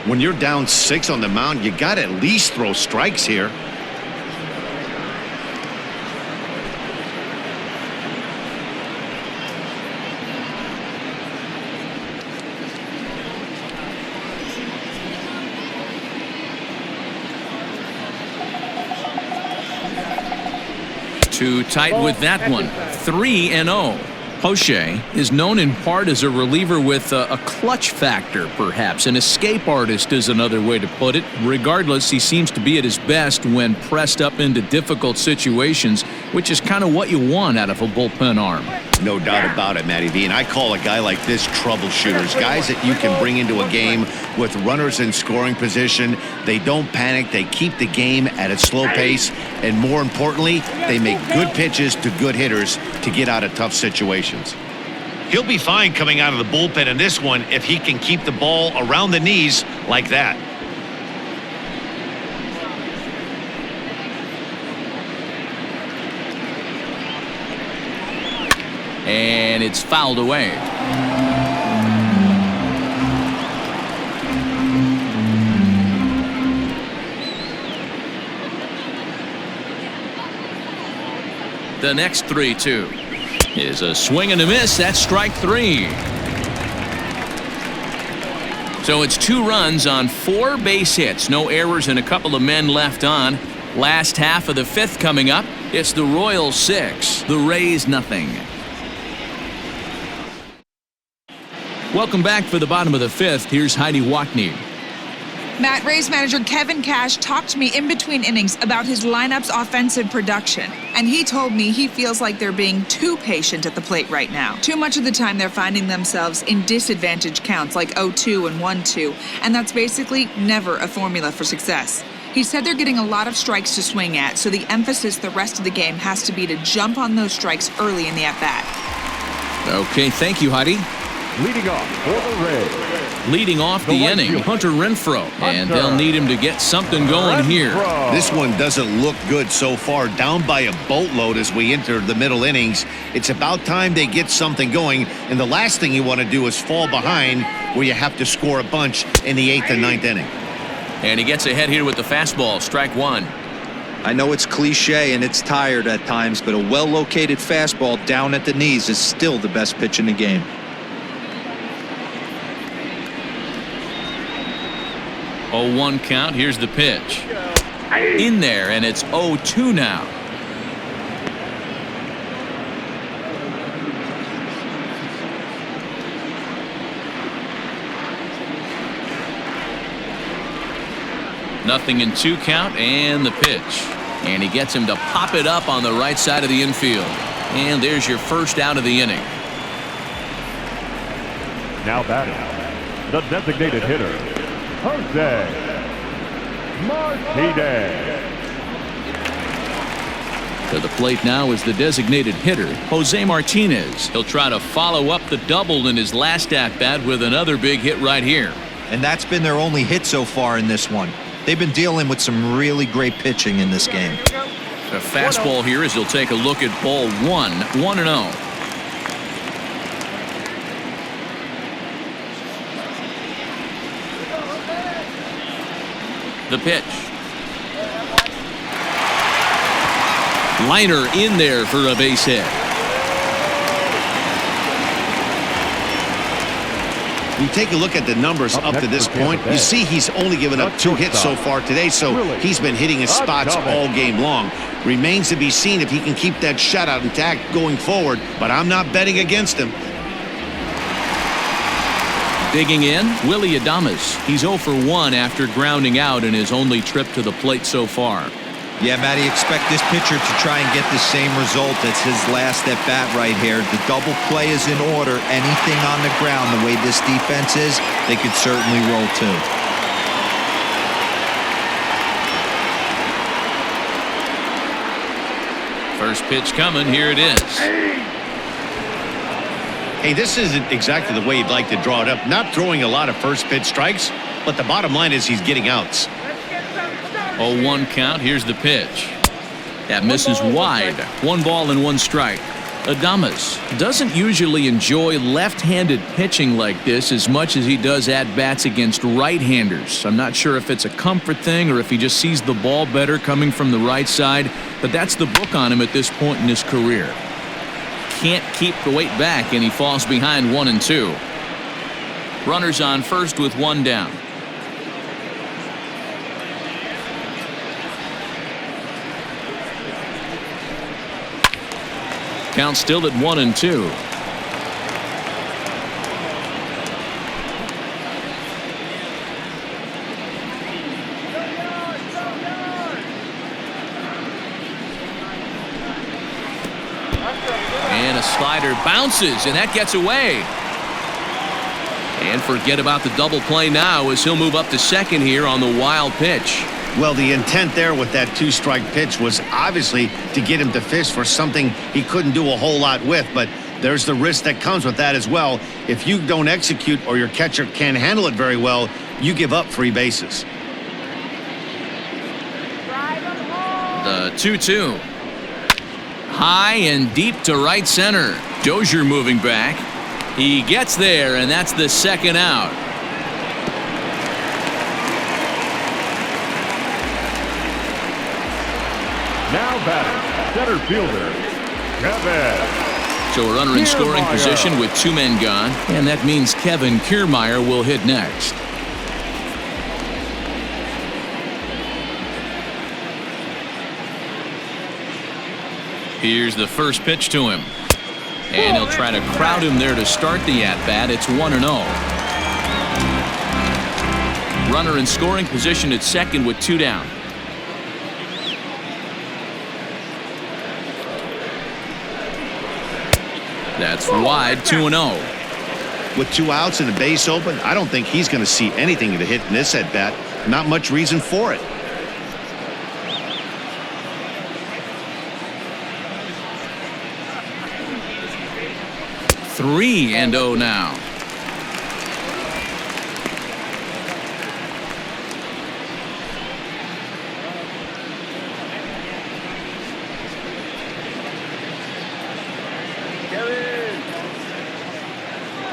When you're down 6 on the mound, you got to at least throw strikes here. Too tight with that one. 3-0. Poche is known in part as a reliever with a clutch factor, perhaps. An escape artist is another way to put it. Regardless, he seems to be at his best when pressed up into difficult situations, which is kind of what you want out of a bullpen arm. No doubt about it, Matty V. And I call a guy like this troubleshooters. Guys that you can bring into a game with runners in scoring position. They don't panic. They keep the game at a slow pace. And more importantly, they make good pitches to good hitters to get out of tough situations. He'll be fine coming out of the bullpen in this one if he can keep the ball around the knees like that. And it's fouled away. The next 3-2 is a swing and a miss. That's strike 3. So it's 2 runs on 4 base hits. No errors and a couple of men left on. Last half of the 5th coming up. It's the Royals 6, the Rays nothing. Welcome back for the bottom of the 5th. Here's Heidi Watney. Matt, Rays manager Kevin Cash talked to me in between innings about his lineup's offensive production. And he told me he feels like they're being too patient at the plate right now. Too much of the time they're finding themselves in disadvantage counts like 0-2 and 1-2. And that's basically never a formula for success. He said they're getting a lot of strikes to swing at, so the emphasis the rest of the game has to be to jump on those strikes early in the at-bat. Okay, thank you, Heidi. Leading off for the Rays. Leading off the inning, Hunter Renfroe. And they'll need him to get something going here. This one doesn't look good so far. Down by a boatload as we enter the middle innings. It's about time they get something going. And the last thing you want to do is fall behind where you have to score a bunch in the 8th and 9th inning. And he gets ahead here with the fastball. Strike 1. I know it's cliche and it's tired at times, but a well-located fastball down at the knees is still the best pitch in the game. 0-1 count. Here's the pitch. In there, and it's 0-2 now. Nothing in 2 count, and the pitch. And he gets him to pop it up on the right side of the infield. And there's your first out of the inning. Now batting, the designated hitter, Jose Martinez. To the plate now is the designated hitter, Jose Martinez. He'll try to follow up the double in his last at-bat with another big hit right here. And that's been their only hit so far in this one. They've been dealing with some really great pitching in this game. A fastball here as he'll take a look at ball 1, 1-0. The pitch. Liner in there for a base hit. You take a look at the numbers up to this point, you see he's only given up 2 hits so far today, so he's been hitting his spots all game long. Remains to be seen if he can keep that shutout intact going forward, but I'm not betting against him. Digging in, Willy Adames. He's 0 for 1 after grounding out in his only trip to the plate so far. Yeah, Matty, expect this pitcher to try and get the same result as his last at bat right here. The double play is in order. Anything on the ground, the way this defense is, they could certainly roll too. First pitch coming. Here it is. Hey, this isn't exactly the way you'd like to draw it up. Not throwing a lot of first pitch strikes, but the bottom line is he's getting outs. 0-1 count. Here's the pitch. That misses wide. 1 ball and 1 strike. Adames doesn't usually enjoy left-handed pitching like this as much as he does at-bats against right-handers. I'm not sure if it's a comfort thing or if he just sees the ball better coming from the right side, but that's the book on him at this point in his career. Can't keep the weight back, and he falls behind 1 and 2. Runners on first with 1 down. Count still at 1 and 2. And a slider bounces, and that gets away. And forget about the double play now as he'll move up to second here on the wild pitch. Well, the intent there with that 2-strike pitch was obviously to get him to fish for something he couldn't do a whole lot with, but there's the risk that comes with that as well. If you don't execute or your catcher can't handle it very well, you give up free bases. The 2-2. High and deep to right center. Dozier moving back. He gets there, and that's the second out. Now batting, center fielder, Kevin. So a runner in scoring Kiermaier. position with 2 men gone, and that means Kevin Kiermaier will hit next. Here's the first pitch to him. And he'll try to crowd him there to start the at-bat. It's 1-0. Runner in scoring position at second with 2 down. That's wide, 2-0. With 2 outs and a base open, I don't think he's going to see anything to hit in this at-bat. Not much reason for it. Three and 0 now.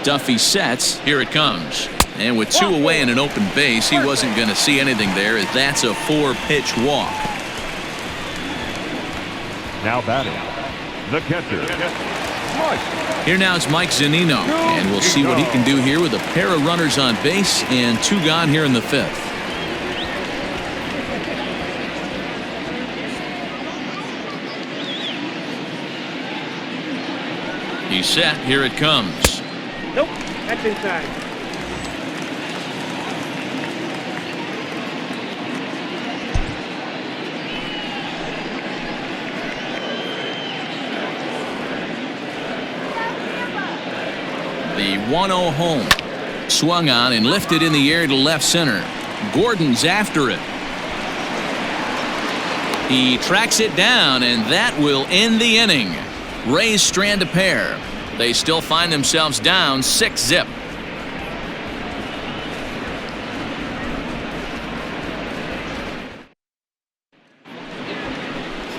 Duffy sets. Here it comes. And with 2 away and an open base, he wasn't going to see anything there, as that's a 4-pitch walk. Now batting, the catcher, Mike. Here now is Mike Zunino, and we'll see what he can do here with a pair of runners on base and 2 gone here in the 5th. He's set. Here it comes. Nope, that's inside. The 1-0 home. Swung on and lifted in the air to left center. Gordon's after it. He tracks it down, and that will end the inning. Rays strand a pair. They still find themselves down 6-0.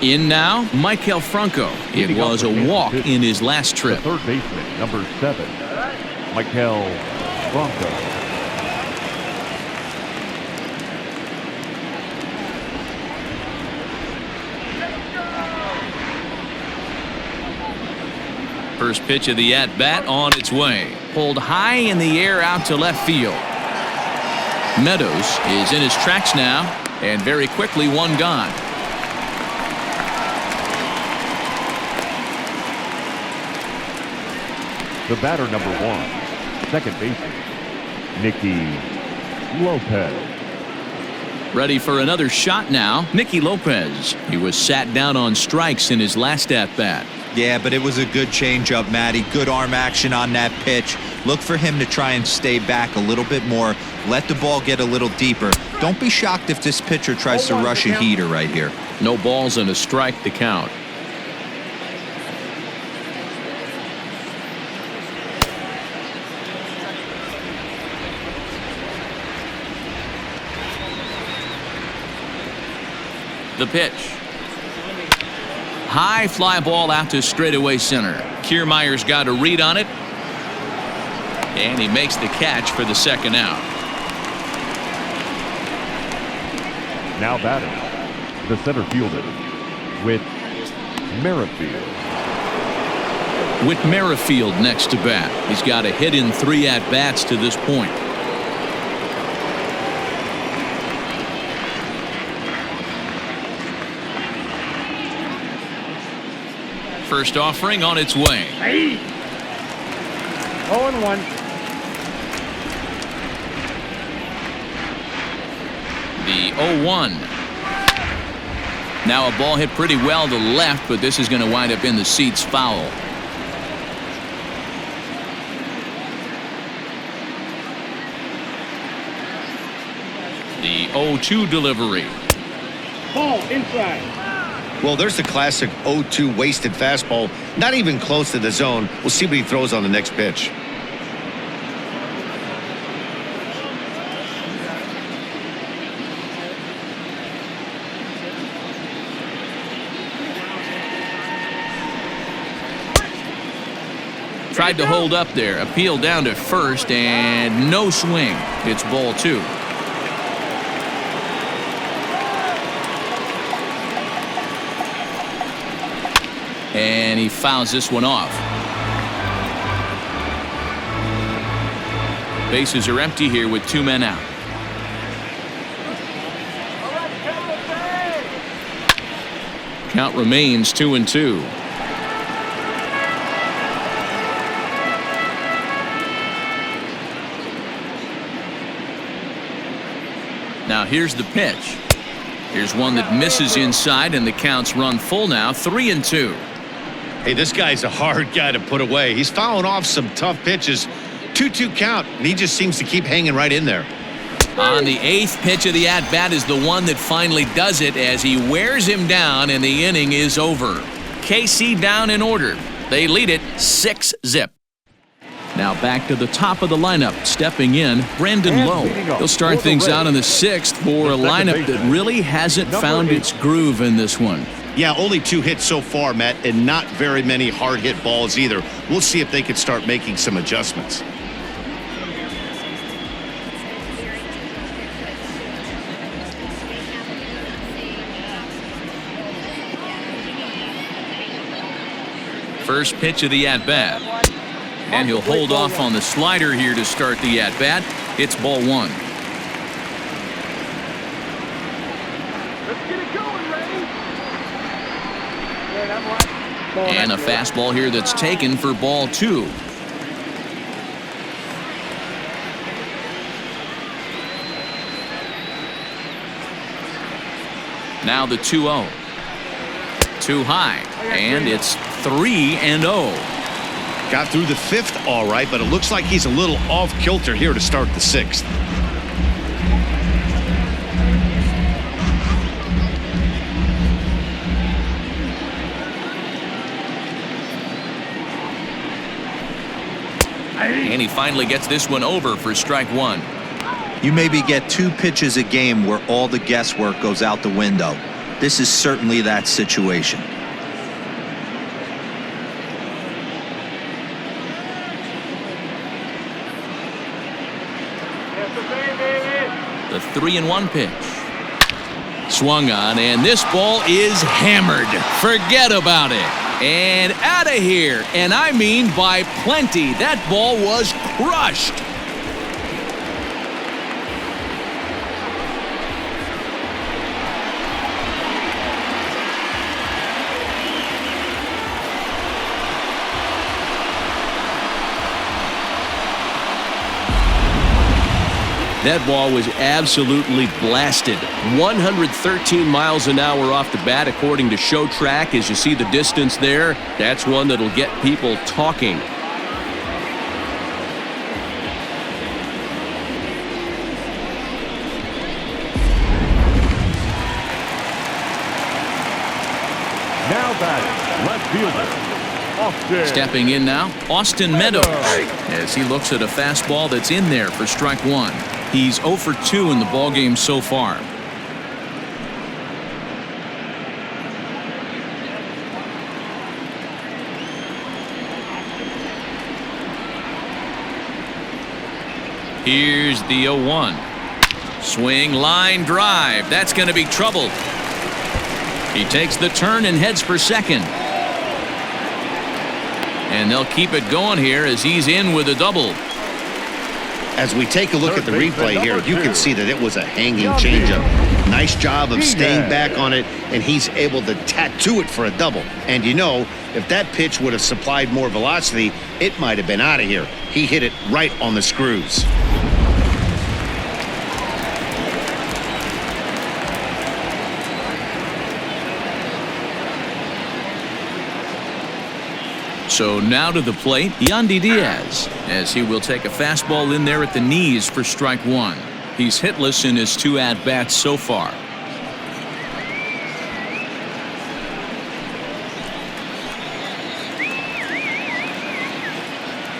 In now, Michael Franco. It was a walk in his last trip. The third baseman, number 7, Michael Franco. First pitch of the at-bat on its way. pulled high in the air out to left field. Meadows is in his tracks now, and very quickly one gone. The batter, number 1, second baseman, Nikki Lopez. Ready for another shot now, Nikki Lopez. He was sat down on strikes in his last at-bat. Yeah, but it was a good changeup, Matty. Good arm action on that pitch. Look for him to try and stay back a little bit more. Let the ball get a little deeper. Don't be shocked if this pitcher tries to rush a heater right here. No balls and a strike to count. The pitch. High fly ball out to straightaway center. Kiermaier's got a read on it. And he makes the catch for the second out. Now batting, the center fielder, with Merrifield. With Merrifield next to bat. He's got a hit in 3 at-bats to this point. First offering on its way. 0-1. The 0-1. Now a ball hit pretty well to left, but this is going to wind up in the seats foul. The 0-2 delivery. Ball inside. Well, there's the classic 0-2 wasted fastball. Not even close to the zone. We'll see what he throws on the next pitch. Tried to hold up there. Appeal down to first, and no swing. It's ball 2. And he fouls this one off. Bases are empty here with 2 men out. Count remains 2-2. Now here's the pitch. Here's one that misses inside, and the count's run full now, 3-2. Hey, this guy's a hard guy to put away. He's fouling off some tough pitches. 2-2 count, and he just seems to keep hanging right in there. On the 8th pitch of the at-bat is the one that finally does it as he wears him down, and the inning is over. KC down in order. They lead it 6-0. Now back to the top of the lineup. Stepping in, Brandon Lowe. He'll start things out in the 6th for a lineup that really hasn't found its groove in this one. Yeah, only 2 hits so far, Matt, and not very many hard hit balls either. We'll see if they can start making some adjustments. First pitch of the at-bat. And he'll hold off on the slider here to start the at-bat. It's ball 1. Let's get it going, Ray. And a fastball here that's taken for ball 2. Now the 2-0. Too high, and it's 3-0. Got through the 5th all right, but it looks like he's a little off kilter here to start the 6th. And he finally gets this one over for strike 1. You maybe get 2 pitches a game where all the guesswork goes out the window. This is certainly that situation. The 3-1 pitch. Swung on, and this ball is hammered. Forget about it. And out of here. And I mean by plenty. That ball was crushed. That ball was absolutely blasted. 113 miles an hour off the bat, according to Show Track. As you see the distance there, that's one that'll get people talking. Now batting, left fielder, Austin. Stepping in now, Austin Meadows, as he looks at a fastball that's in there for strike one. He's 0 for 2 in the ballgame so far. Here's the 0-1. Swing, line drive. That's going to be trouble. He takes the turn and heads for second. And they'll keep it going here as he's in with a double. As we take a look at the replay here, you can see that it was a hanging changeup. Nice job of staying back on it, and he's able to tattoo it for a double. And you know, if that pitch would have supplied more velocity, it might have been out of here. He hit it right on the screws. So now to the plate, Yandy Diaz, as he will take a fastball in there at the knees for strike one. He's hitless in his 2 at-bats so far.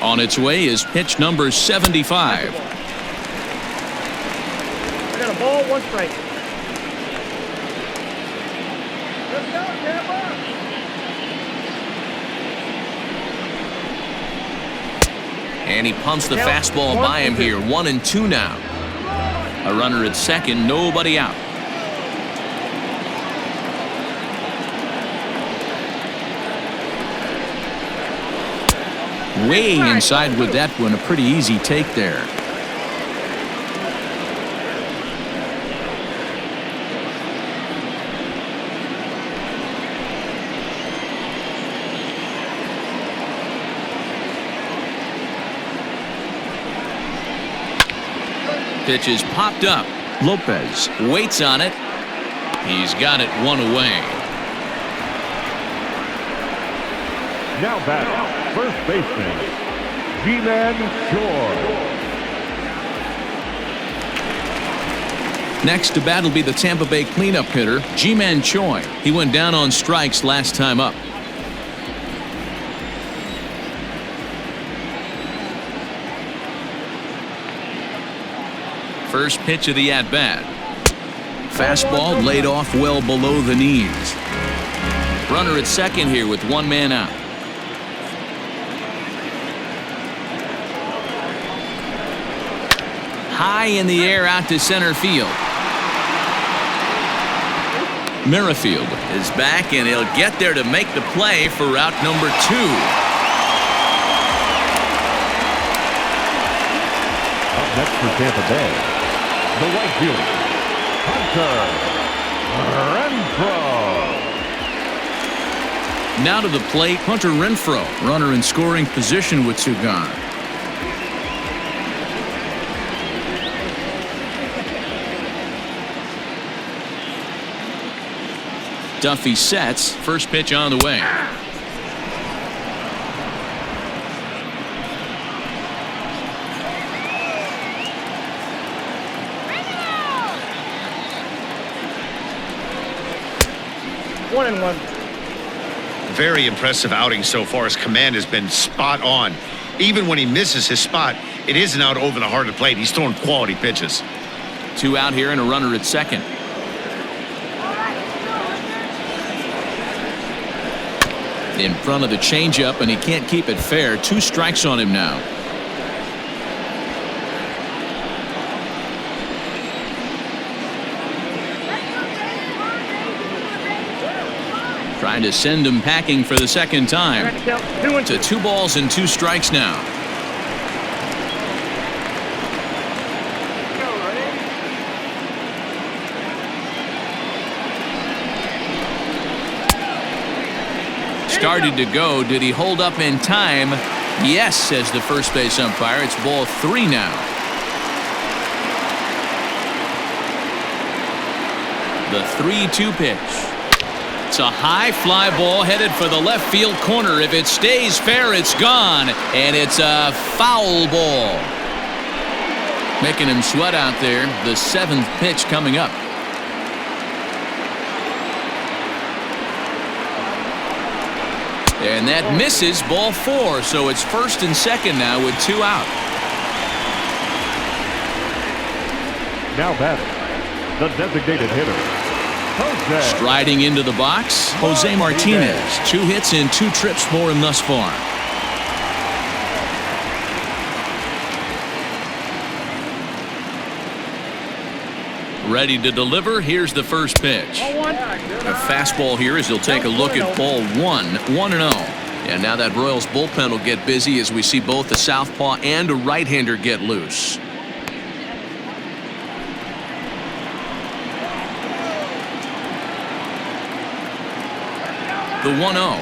On its way is pitch number 75. I got a ball, 1 strike. Let's go, Tampa! And he pumps the fastball by him here. 1-2 now. A runner at second, nobody out. Way inside with that one. A pretty easy take there. Pitch is popped up. Lopez waits on it. He's got it 1 away. Now batting, first baseman, G-Man Choi. Next to bat will be the Tampa Bay cleanup hitter, G-Man Choi. He went down on strikes last time up. First pitch of the at-bat. Fastball laid off well below the knees. Runner at second here with 1 man out. High in the air out to center field. Merrifield is back, and he'll get there to make the play for route number 2. Up next for Tampa Bay, the right fielder, Hunter Renfroe. Now to the plate, Hunter Renfroe, runner in scoring position with 2 gone. Duffy sets. First pitch on the way. One and one. Very impressive outing so far. His command has been spot on. Even when he misses his spot, it isn't out over the heart of the plate. He's throwing quality pitches. 2 out here and a runner at second. In front of the changeup, and he can't keep it fair. 2 strikes on him now. Trying to send him packing for the second time. To 2 balls and 2 strikes now. started to go. Did he hold up in time? Yes, says the first base umpire. It's ball 3 now. The 3-2 pitch. It's a high fly ball headed for the left field corner. If it stays fair, it's gone. And it's a foul ball. Making him sweat out there. The 7th pitch coming up. And that misses, ball 4. So it's first and second now with 2 out. Now batting, the designated hitter, Jose. Striding into the box, Jose Martinez. 2 hits and 2 trips for him thus far. Ready to deliver. Here's the first pitch. A fastball here as he'll take a look at ball 1. 1-0. And now that Royals bullpen will get busy as we see both a southpaw and a right-hander get loose. The 1-0.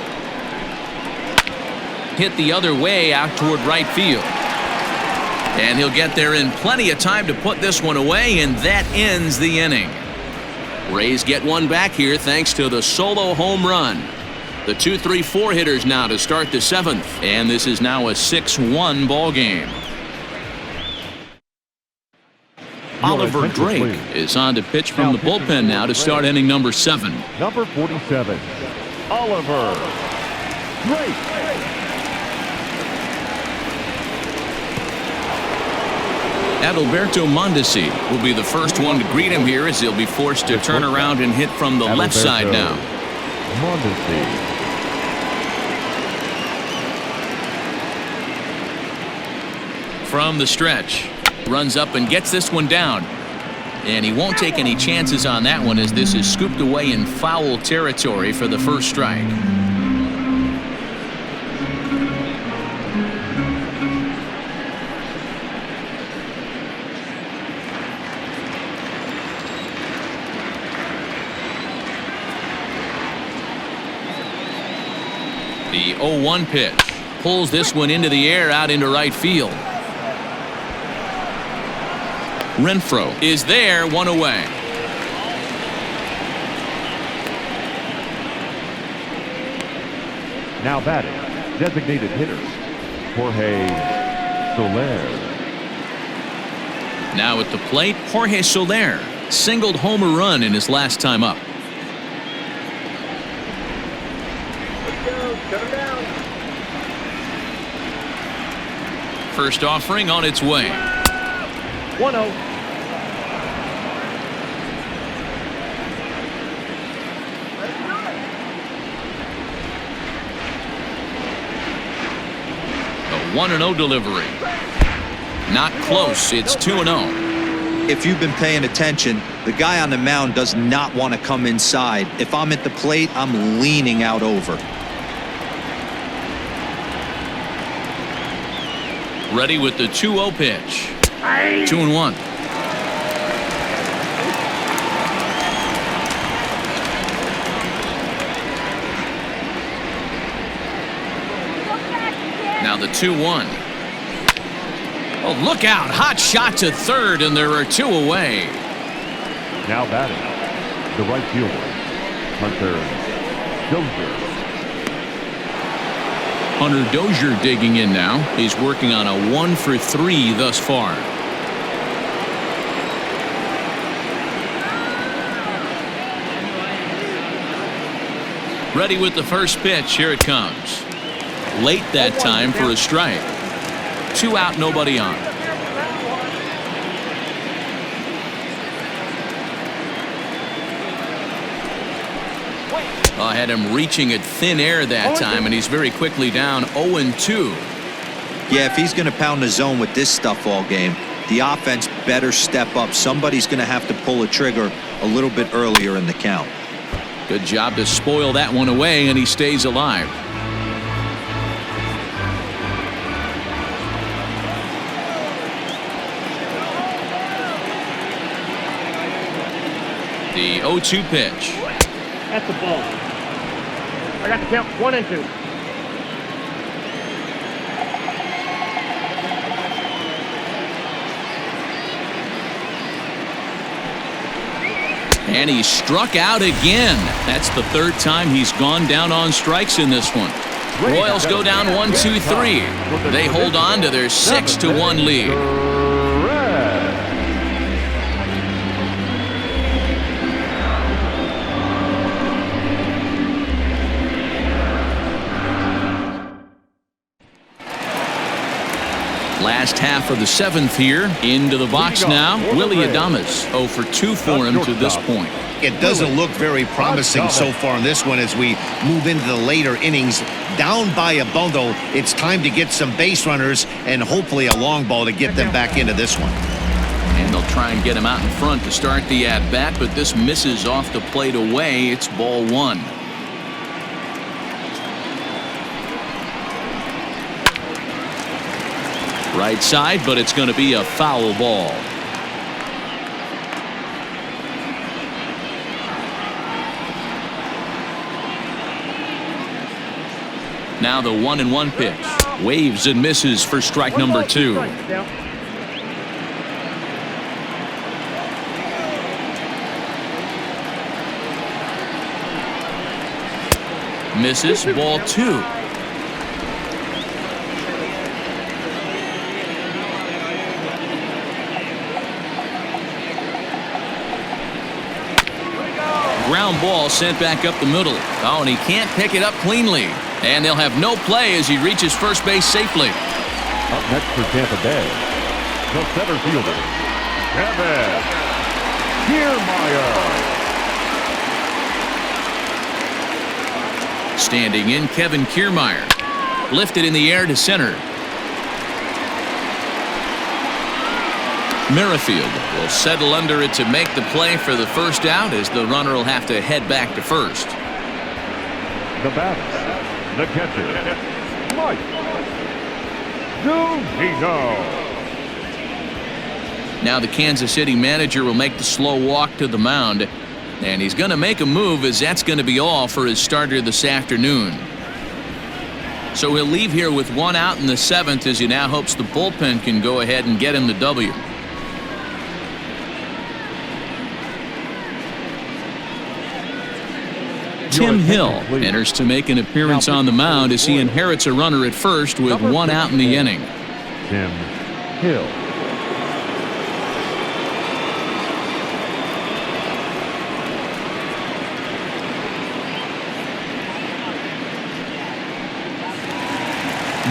Hit the other way out toward right field. And he'll get there in plenty of time to put this one away, and that ends the inning. Rays get one back here thanks to the solo home run. The 2-3-4 hitters now to start the 7th, and this is now a 6-1 ball game. Oliver Drake is on to pitch from the bullpen now to start inning number 7. Number 47, Oliver Drake. Adalberto Mondesi will be the first one to greet him here as he'll be forced to turn around and hit from the left side now. Mondesi. From the stretch, runs up and gets this one down. And he won't take any chances on that one as this is scooped away in foul territory for the first strike. The 0-1 pitch pulls this one into the air out into right field. Renfroe is there, 1 away. Now batting, designated hitter, Jorge Soler. Now at the plate, Jorge Soler singled home a run in his last time up. First offering on its way. 1-0. A 1-0 delivery. Not close. It's 2-0. If you've been paying attention, the guy on the mound does not want to come inside. If I'm at the plate, I'm leaning out over. Ready with the 2-0 pitch. 2-1. Now the 2-1. Oh, look out. Hot shot to third, and there are 2 away. Now batting, the right fielder, Hunter Dozier. Hunter Dozier digging in now. He's working on a 1-for-3 thus far. Ready with the first pitch. Here it comes. Late that time for a strike. 2 out, nobody on. I had him reaching at thin air that time, and he's very quickly down 0-2. Yeah, if he's going to pound the zone with this stuff all game, the offense better step up. Somebody's going to have to pull a trigger a little bit earlier in the count. Good job to spoil that one away, and he stays alive. The 0-2 pitch. That's the ball. I got the count 1 and 2. And he struck out again. That's the third time he's gone down on strikes in this one. Royals go down 1-2-3. They hold on to their 6-1 lead. Last half of the 7th here. Into the box now. Willie Adames 0 for 2 for him to this point. It doesn't look very promising so far in this one as we move into the later innings. Down by a bundle, it's time to get some base runners and hopefully a long ball to get them back into this one. And they'll try and get him out in front to start the at-bat, but this misses off the plate away. It's ball 1. Right side, but it's going to be a foul ball. Now the 1-1 pitch. Waves and misses for strike number 2. Misses, ball 2. Ground ball sent back up the middle. Oh, and he can't pick it up cleanly. And they'll have no play as he reaches first base safely. Up next for Tampa Bay, the center fielder, Kevin Kiermaier. Standing in, Kevin Kiermaier. Lifted in the air to center. Merrifield will settle under it to make the play for the first out as the runner will have to head back to first. The batter, the catcher, Mike Dozier. Now the Kansas City manager will make the slow walk to the mound, and he's going to make a move as that's going to be all for his starter this afternoon. So he'll leave here with 1 out in the 7th as he now hopes the bullpen can go ahead and get him the W. Tim Hill enters to make an appearance on the mound as he inherits a runner at first with 1 out in the inning. Tim Hill.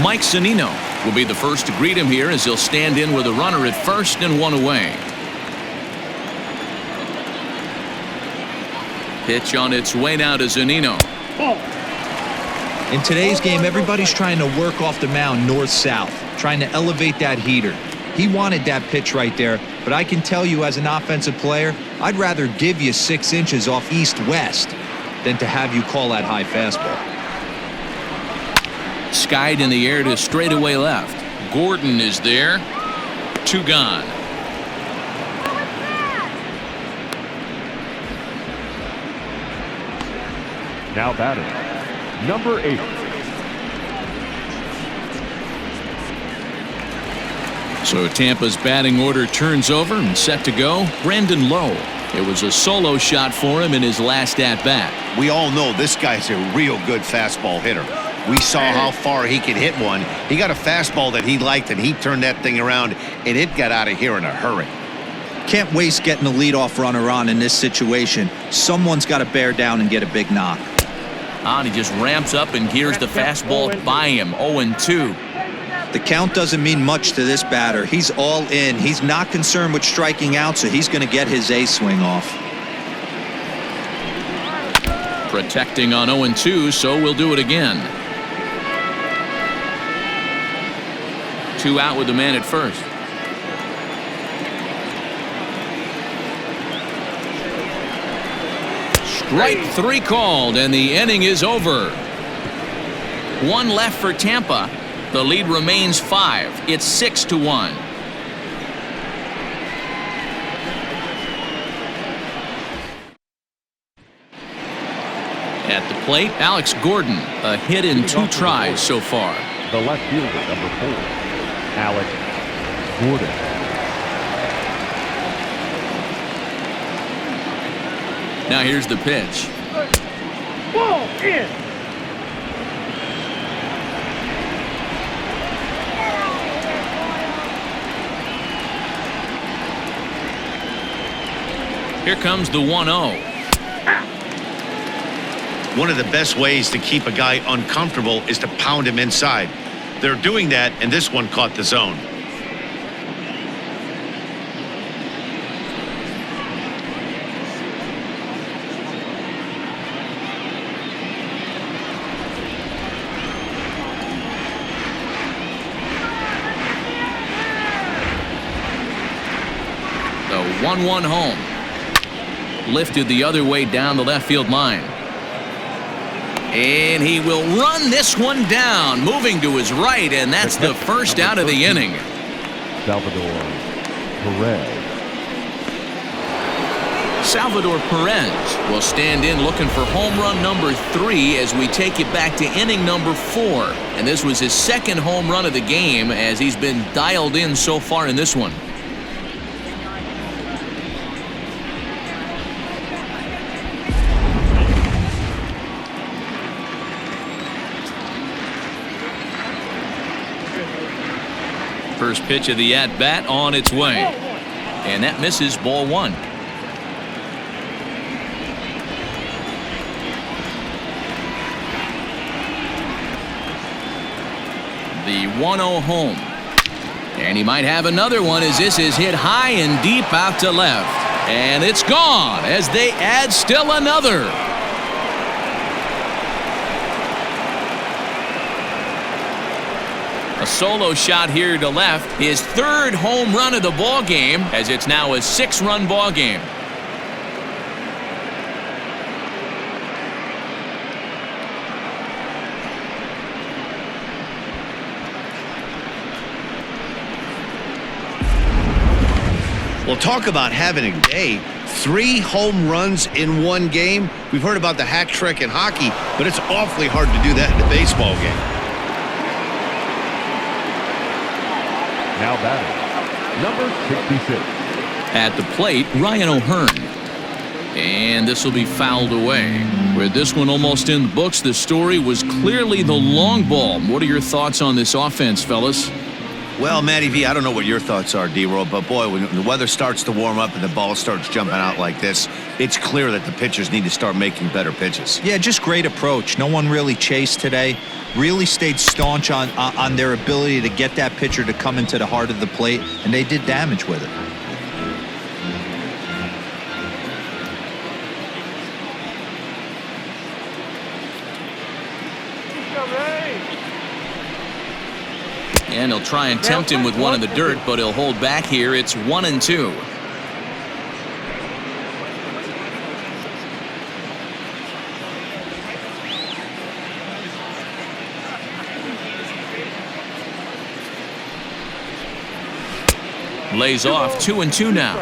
Mike Zunino will be the first to greet him here as he'll stand in with a runner at first and 1 away. Pitch on its way now to Zunino. In today's game, everybody's trying to work off the mound north-south, trying to elevate that heater. He wanted that pitch right there, but I can tell you as an offensive player, I'd rather give you 6 inches off east-west than to have you call that high fastball. Skied in the air to straightaway left. Gordon is there. 2 gone. Now batting, number 8. So Tampa's batting order turns over and set to go. Brandon Lowe. It was a solo shot for him in his last at-bat. We all know this guy's a real good fastball hitter. We saw how far he could hit one. He got a fastball that he liked, and he turned that thing around, and it got out of here in a hurry. Can't waste getting a leadoff runner on in this situation. Someone's got to bear down and get a big knock. And he just ramps up and gears the fastball by him. 0-2. The count doesn't mean much to this batter. He's all in. He's not concerned with striking out, so he's going to get his A swing off. Protecting on 0-2, so we'll do it again. 2 out with the man at first. Strike 3 called, and the inning is over. 1 left for Tampa. The lead remains 5. It's 6-1. At the plate, Alex Gordon, a hit in 2 tries so far. The left fielder, number 4, Alex Gordon. Now here's the pitch. Ball in. Here comes the 1-0. One of the best ways to keep a guy uncomfortable is to pound him inside. They're doing that, and this one caught the zone. The 1-1 home. Lifted the other way down the left field line. And he will run this one down, moving to his right, and that's the first out of the inning. Salvador Perez. Salvador Perez will stand in looking for home run number 3 as we take it back to inning number 4. And this was his second home run of the game as he's been dialed in so far in this one. First pitch of the at-bat on its way. And that misses, ball 1. The 1-0 home. And he might have another one as this is hit high and deep out to left. And it's gone as they add still another. A solo shot here to left, his 3rd home run of the ball game, as it's now a 6-run ball game. Well, talk about having a day. 3 home runs in one game. We've heard about the hat trick in hockey, but it's awfully hard to do that in a baseball game. Now batting, number 66. At the plate, Ryan O'Hearn. And this will be fouled away. With this one almost in the books, the story was clearly the long ball. What are your thoughts on this offense, fellas? Well, Matty V, I don't know what your thoughts are, D-Roll, but boy, when the weather starts to warm up and the ball starts jumping out like this, it's clear that the pitchers need to start making better pitches. Yeah, just great approach. No one really chased today. Really stayed staunch on their ability to get that pitcher to come into the heart of the plate, and they did damage with it. And he'll try and tempt him with one in the dirt, but he'll hold back here. It's 1-2. Lays off 2-2 now.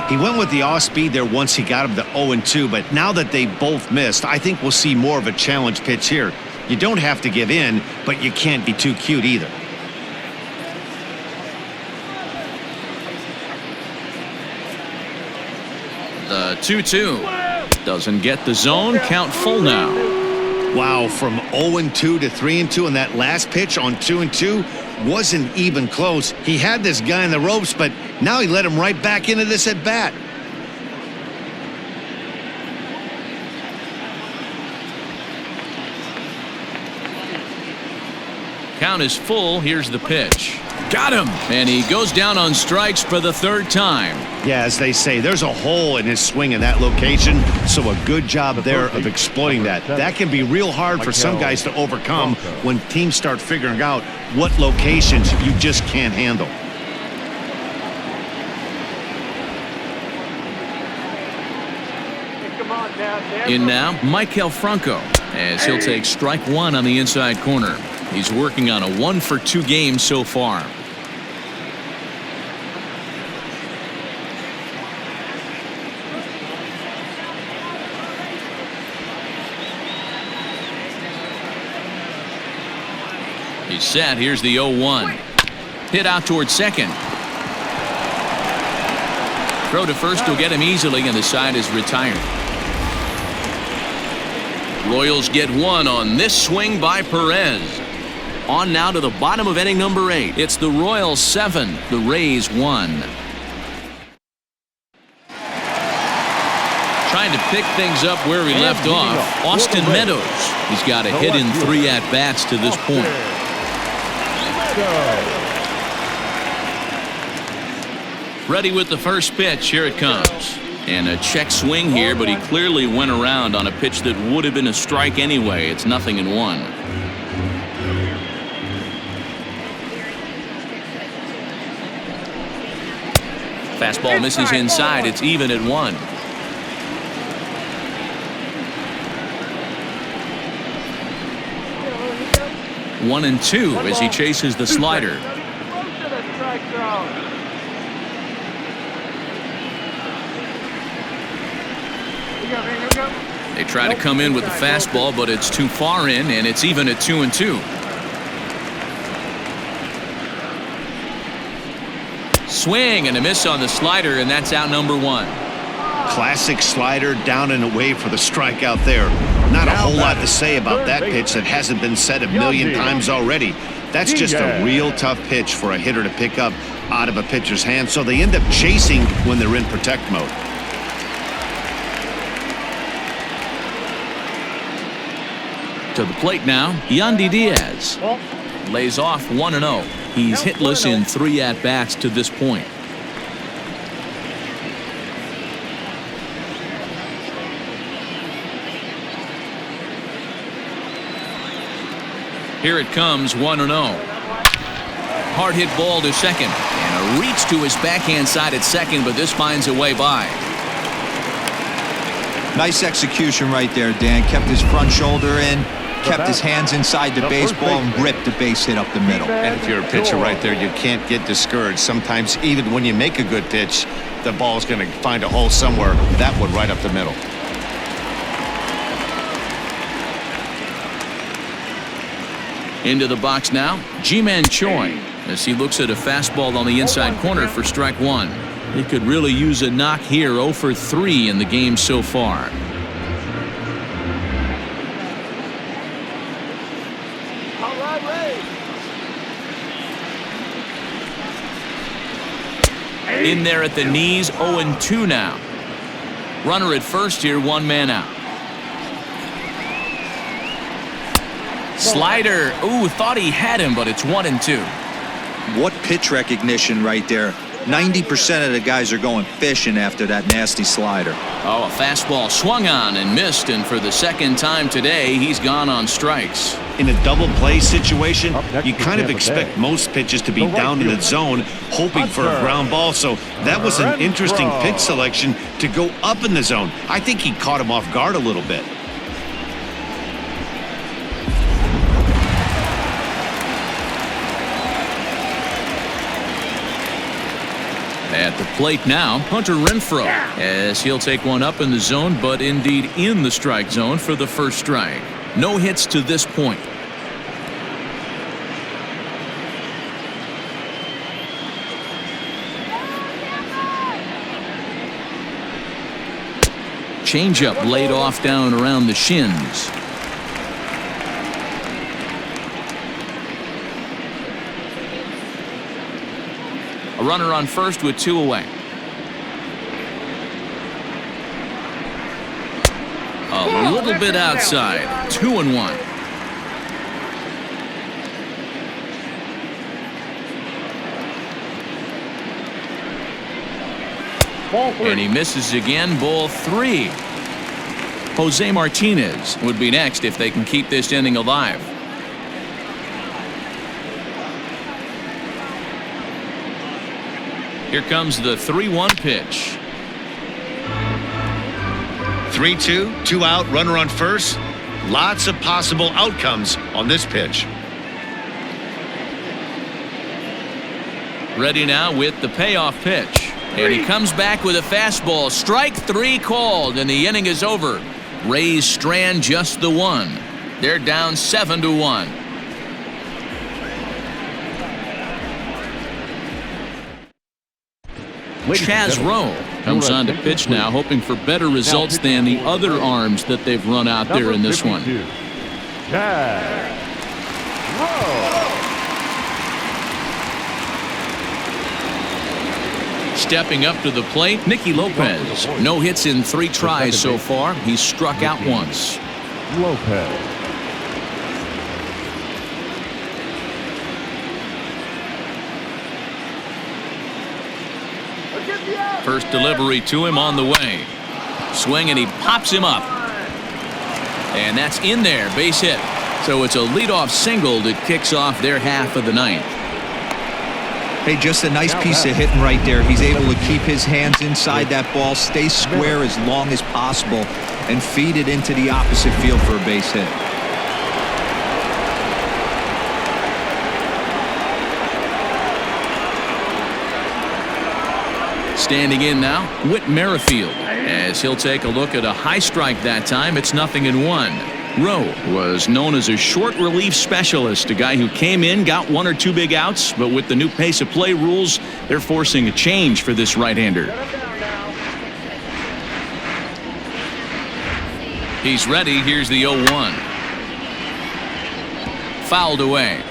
He went with the off speed there once he got him to 0-2, but now that they both missed, I think we'll see more of a challenge pitch here. You don't have to give in, but you can't be too cute either. The 2-2 doesn't get the zone. Count full now. Wow, from 0-2 to 3-2, and that last pitch on 2-2 wasn't even close. He had this guy in the ropes, but now he let him right back into this at bat. Count is full. Here's the pitch. Got him. And he goes down on strikes for the 3rd time. Yeah, as they say, there's a hole in his swing in that location, so a good job there of exploiting that. That can be real hard for some guys to overcome when teams start figuring out what locations you just can't handle. In now, Maikel Franco, as he'll take strike 1 on the inside corner. He's working on a 1-for-2 game so far. He's set. Here's the 0-1. Hit out towards second. Throw to first will get him easily, and the side is retired. Royals get one on this swing by Perez. On now to the bottom of inning number 8. It's the Royals 7, the Rays 1. Trying to pick things up where he left off, Austin Meadows. He's got a hit in 3 at-bats to this point. Ready with the first pitch. Here it comes. And a check swing here, but he clearly went around on a pitch that would have been a strike anyway. It's 0-1. Fastball misses inside. It's even at 1. 1-2 as he chases the slider. They try to come in with the fastball, but it's too far in, and it's even at 2-2. Swing and a miss on the slider, and that's out number 1. Classic slider down and away for the strikeout there. Not a whole lot to say about that pitch that hasn't been said a million times already. That's just a real tough pitch for a hitter to pick up out of a pitcher's hand, so they end up chasing when they're in protect mode. To the plate now, Yandy Diaz lays off 1-0. He's hitless in 3 at-bats to this point. Here it comes, 1-0. Hard hit ball to second, and a reach to his backhand side at second, but this finds a way by. Nice execution right there, Dan. Kept his front shoulder in, kept his hands inside the baseball, and ripped the base hit up the middle. And if you're a pitcher right there, you can't get discouraged. Sometimes even when you make a good pitch, the ball's going to find a hole somewhere. That one right up the middle. Into the box now, Ji-Man Choi, as he looks at a fastball on the inside corner for strike 1. He could really use a knock here. 0 for 3 in the game so far. In there at the knees, 0-2 now. Runner at first here, 1 man out. Slider, ooh, thought he had him, but it's 1-2. What pitch recognition right there. 90% of the guys are going fishing after that nasty slider. Oh, a fastball swung on and missed, and for the second time today, he's gone on strikes. In a double play situation, you kind of expect most pitches to be down in the zone, hoping for a ground ball. So that was an interesting pitch selection to go up in the zone. I think he caught him off guard a little bit. At the plate now, Hunter Renfroe, as he'll take one up in the zone, but indeed in the strike zone for the first strike. No hits to this point. Changeup laid off down around the shins. A runner on first with 2 away. A little bit outside. 2-1. And he misses again. Ball 3. Jose Martinez would be next if they can keep this inning alive. Here comes the 3-1 pitch. 3-2, 2 out, runner on first. Lots of possible outcomes on this pitch. Ready now with the payoff pitch. And he comes back with a fastball. Strike 3 called, and the inning is over. Rays strand just the 1. They're down 7-1. Chaz Rowe comes on to pitch now, hoping for better results than the other arms that they've run out there in this one. Chaz Rowe. Stepping up to the plate, Nikki Lopez. No hits in 3 tries so far. He's struck out once. Lopez. First delivery to him on the way. Swing, and he pops him up. And that's in there, base hit. So it's a leadoff single that kicks off their half of the ninth. Hey, just a nice piece of hitting right there. He's able to keep his hands inside that ball, stay square as long as possible, and feed it into the opposite field for a base hit. Standing in now, Whit Merrifield, as he'll take a look at a high strike that time. It's 0-1. Rowe was known as a short relief specialist, a guy who came in, got 1 or 2 big outs, but with the new pace of play rules, they're forcing a change for this right-hander. He's ready. Here's the 0-1. Fouled away.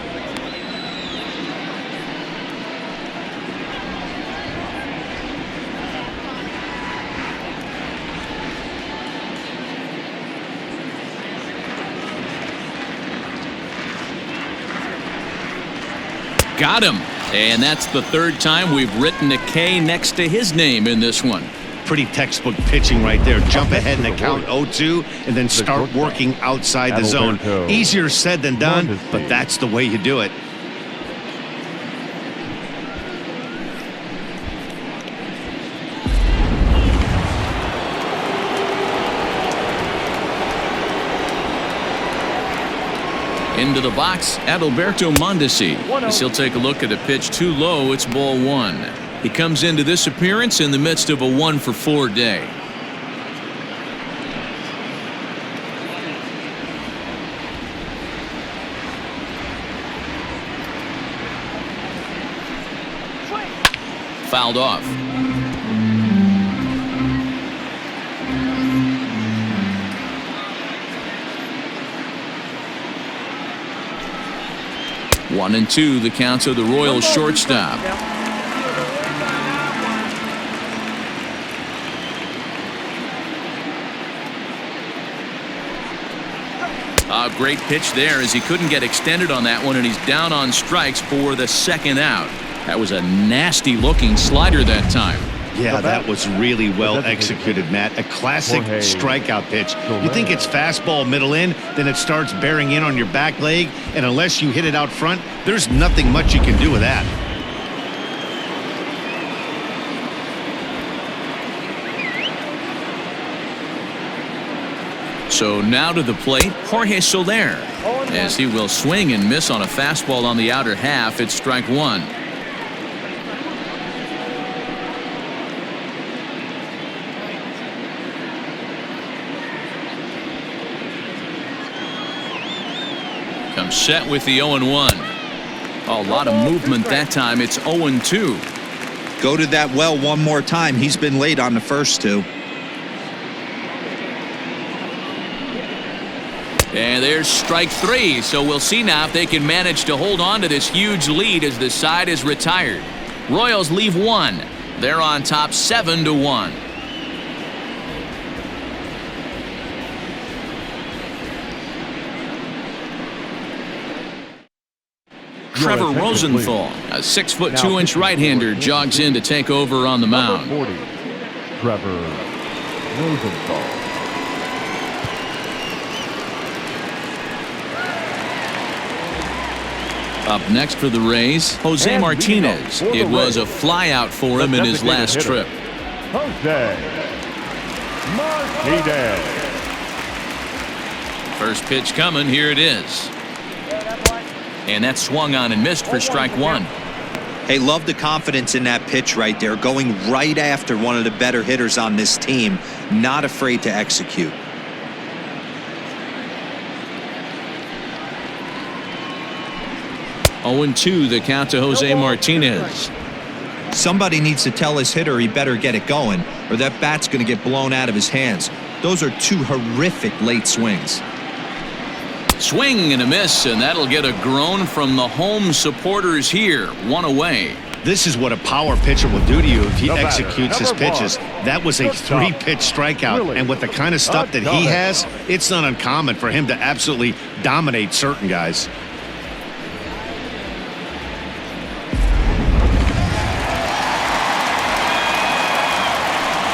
Got him. And that's the 3rd time we've written a K next to his name in this one. Pretty textbook pitching right there. Jump ahead in the count 0-2 and then start working outside the zone. Easier said than done, but that's the way you do it. Into the box, Adalberto Mondesi, as he'll take a look at a pitch too low. It's ball 1. He comes into this appearance in the midst of a 1-for-4 day. Fouled off. One and 2, the count to the Royals shortstop. A great pitch there as he couldn't get extended on that one, and he's down on strikes for the 2nd out. That was a nasty looking slider that time. Yeah, that was really well executed, Matt. A classic strikeout pitch. You think it's fastball middle in, then it starts bearing in on your back leg, and unless you hit it out front, there's nothing much you can do with that. So now to the plate, Jorge Soler, as he will swing and miss on a fastball on the outer half. It's strike 1. Comes set with the 0-1. A lot of movement that time. It's 0-2. Go to that well one more time. He's been late on the first 2. And there's strike 3. So we'll see now if they can manage to hold on to this huge lead as the side is retired. Royals leave 1. They're on top 7-1. Trevor Rosenthal, a 6'2" right-hander, jogs in to take over on the mound. 40, Trevor Rosenthal. Up next for the Rays, Jose Martinez. It was a flyout for him in his last trip. Jose Martinez. First pitch coming. Here it is. And that swung on and missed for strike 1. Hey, love the confidence in that pitch right there. Going right after one of the better hitters on this team. Not afraid to execute. Oh, 0-2 the count to Jose Martinez. Somebody needs to tell his hitter he better get it going, or that bat's going to get blown out of his hands. Those are two horrific late swings. Swing and a miss, and that'll get a groan from the home supporters here. One away. This is what a power pitcher will do to you if he The batter, executes his number pitches. one. That was a Shortstop, 3-pitch strikeout. Willie And with the kind of stuff that he Adonis. has, it's not uncommon for him to absolutely dominate certain guys.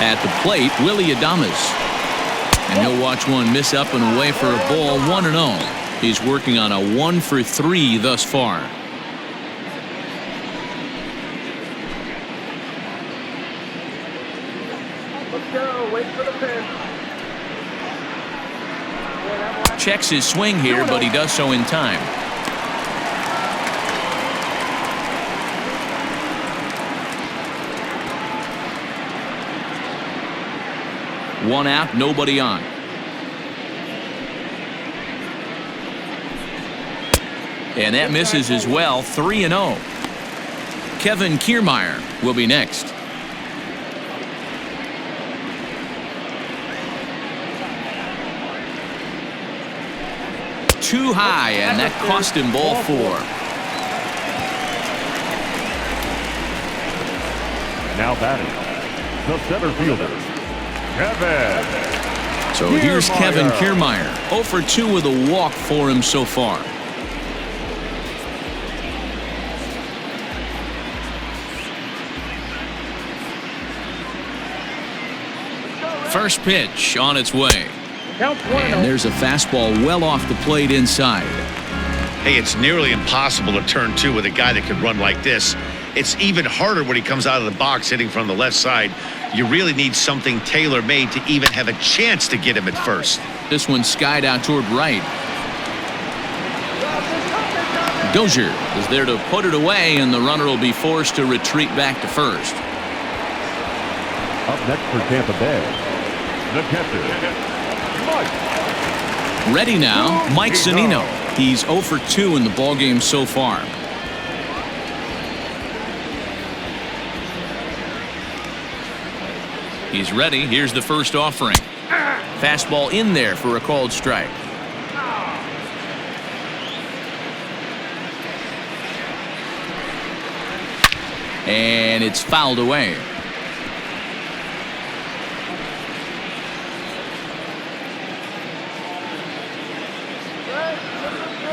At the plate, Willie Adames. And he'll watch one miss up and away for a ball. 1-0. He's working on a 1-for-3 thus far. Let's go. Wait for the pin. Checks his swing here, but he does so in time. One out, nobody on. And that misses as well. 3-0. Kevin Kiermaier will be next. Too high, and that cost him ball 4. Now batting, the center fielder, Kevin. So here's Kevin Kiermaier. 0 for 2 with a walk for him so far. First pitch on its way. Count 1-0. And there's a fastball well off the plate inside. Hey, it's nearly impossible to turn 2 with a guy that can run like this. It's even harder when he comes out of the box hitting from the left side. You really need something tailor-made to even have a chance to get him at first. This one skied out toward right. Dozier is there to put it away, and the runner will be forced to retreat back to first. Up next for Tampa Bay, the catcher, Mike. Ready now, Mike Zunino. He's 0 for 2 in the ballgame so far. He's ready. Here's the first offering. Fastball in there for a called strike. And it's fouled away.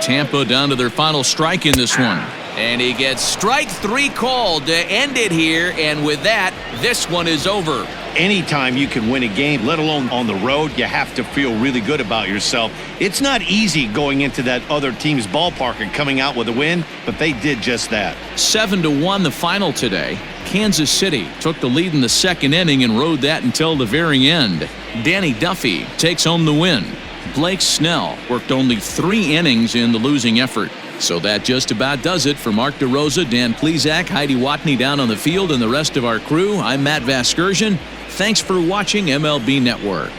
Tampa down to their final strike in this one. And he gets strike 3 called to end it here. And with that, this one is over. Anytime you can win a game, let alone on the road, you have to feel really good about yourself. It's not easy going into that other team's ballpark and coming out with a win, but they did just that. 7-1 the final today. Kansas City took the lead in the second inning and rode that until the very end. Danny Duffy takes home the win. Blake Snell worked only 3 innings in the losing effort. So that just about does it for Mark DeRosa, Dan Plesac, Heidi Watney down on the field, and the rest of our crew. I'm Matt Vasgersian. Thanks for watching MLB Network.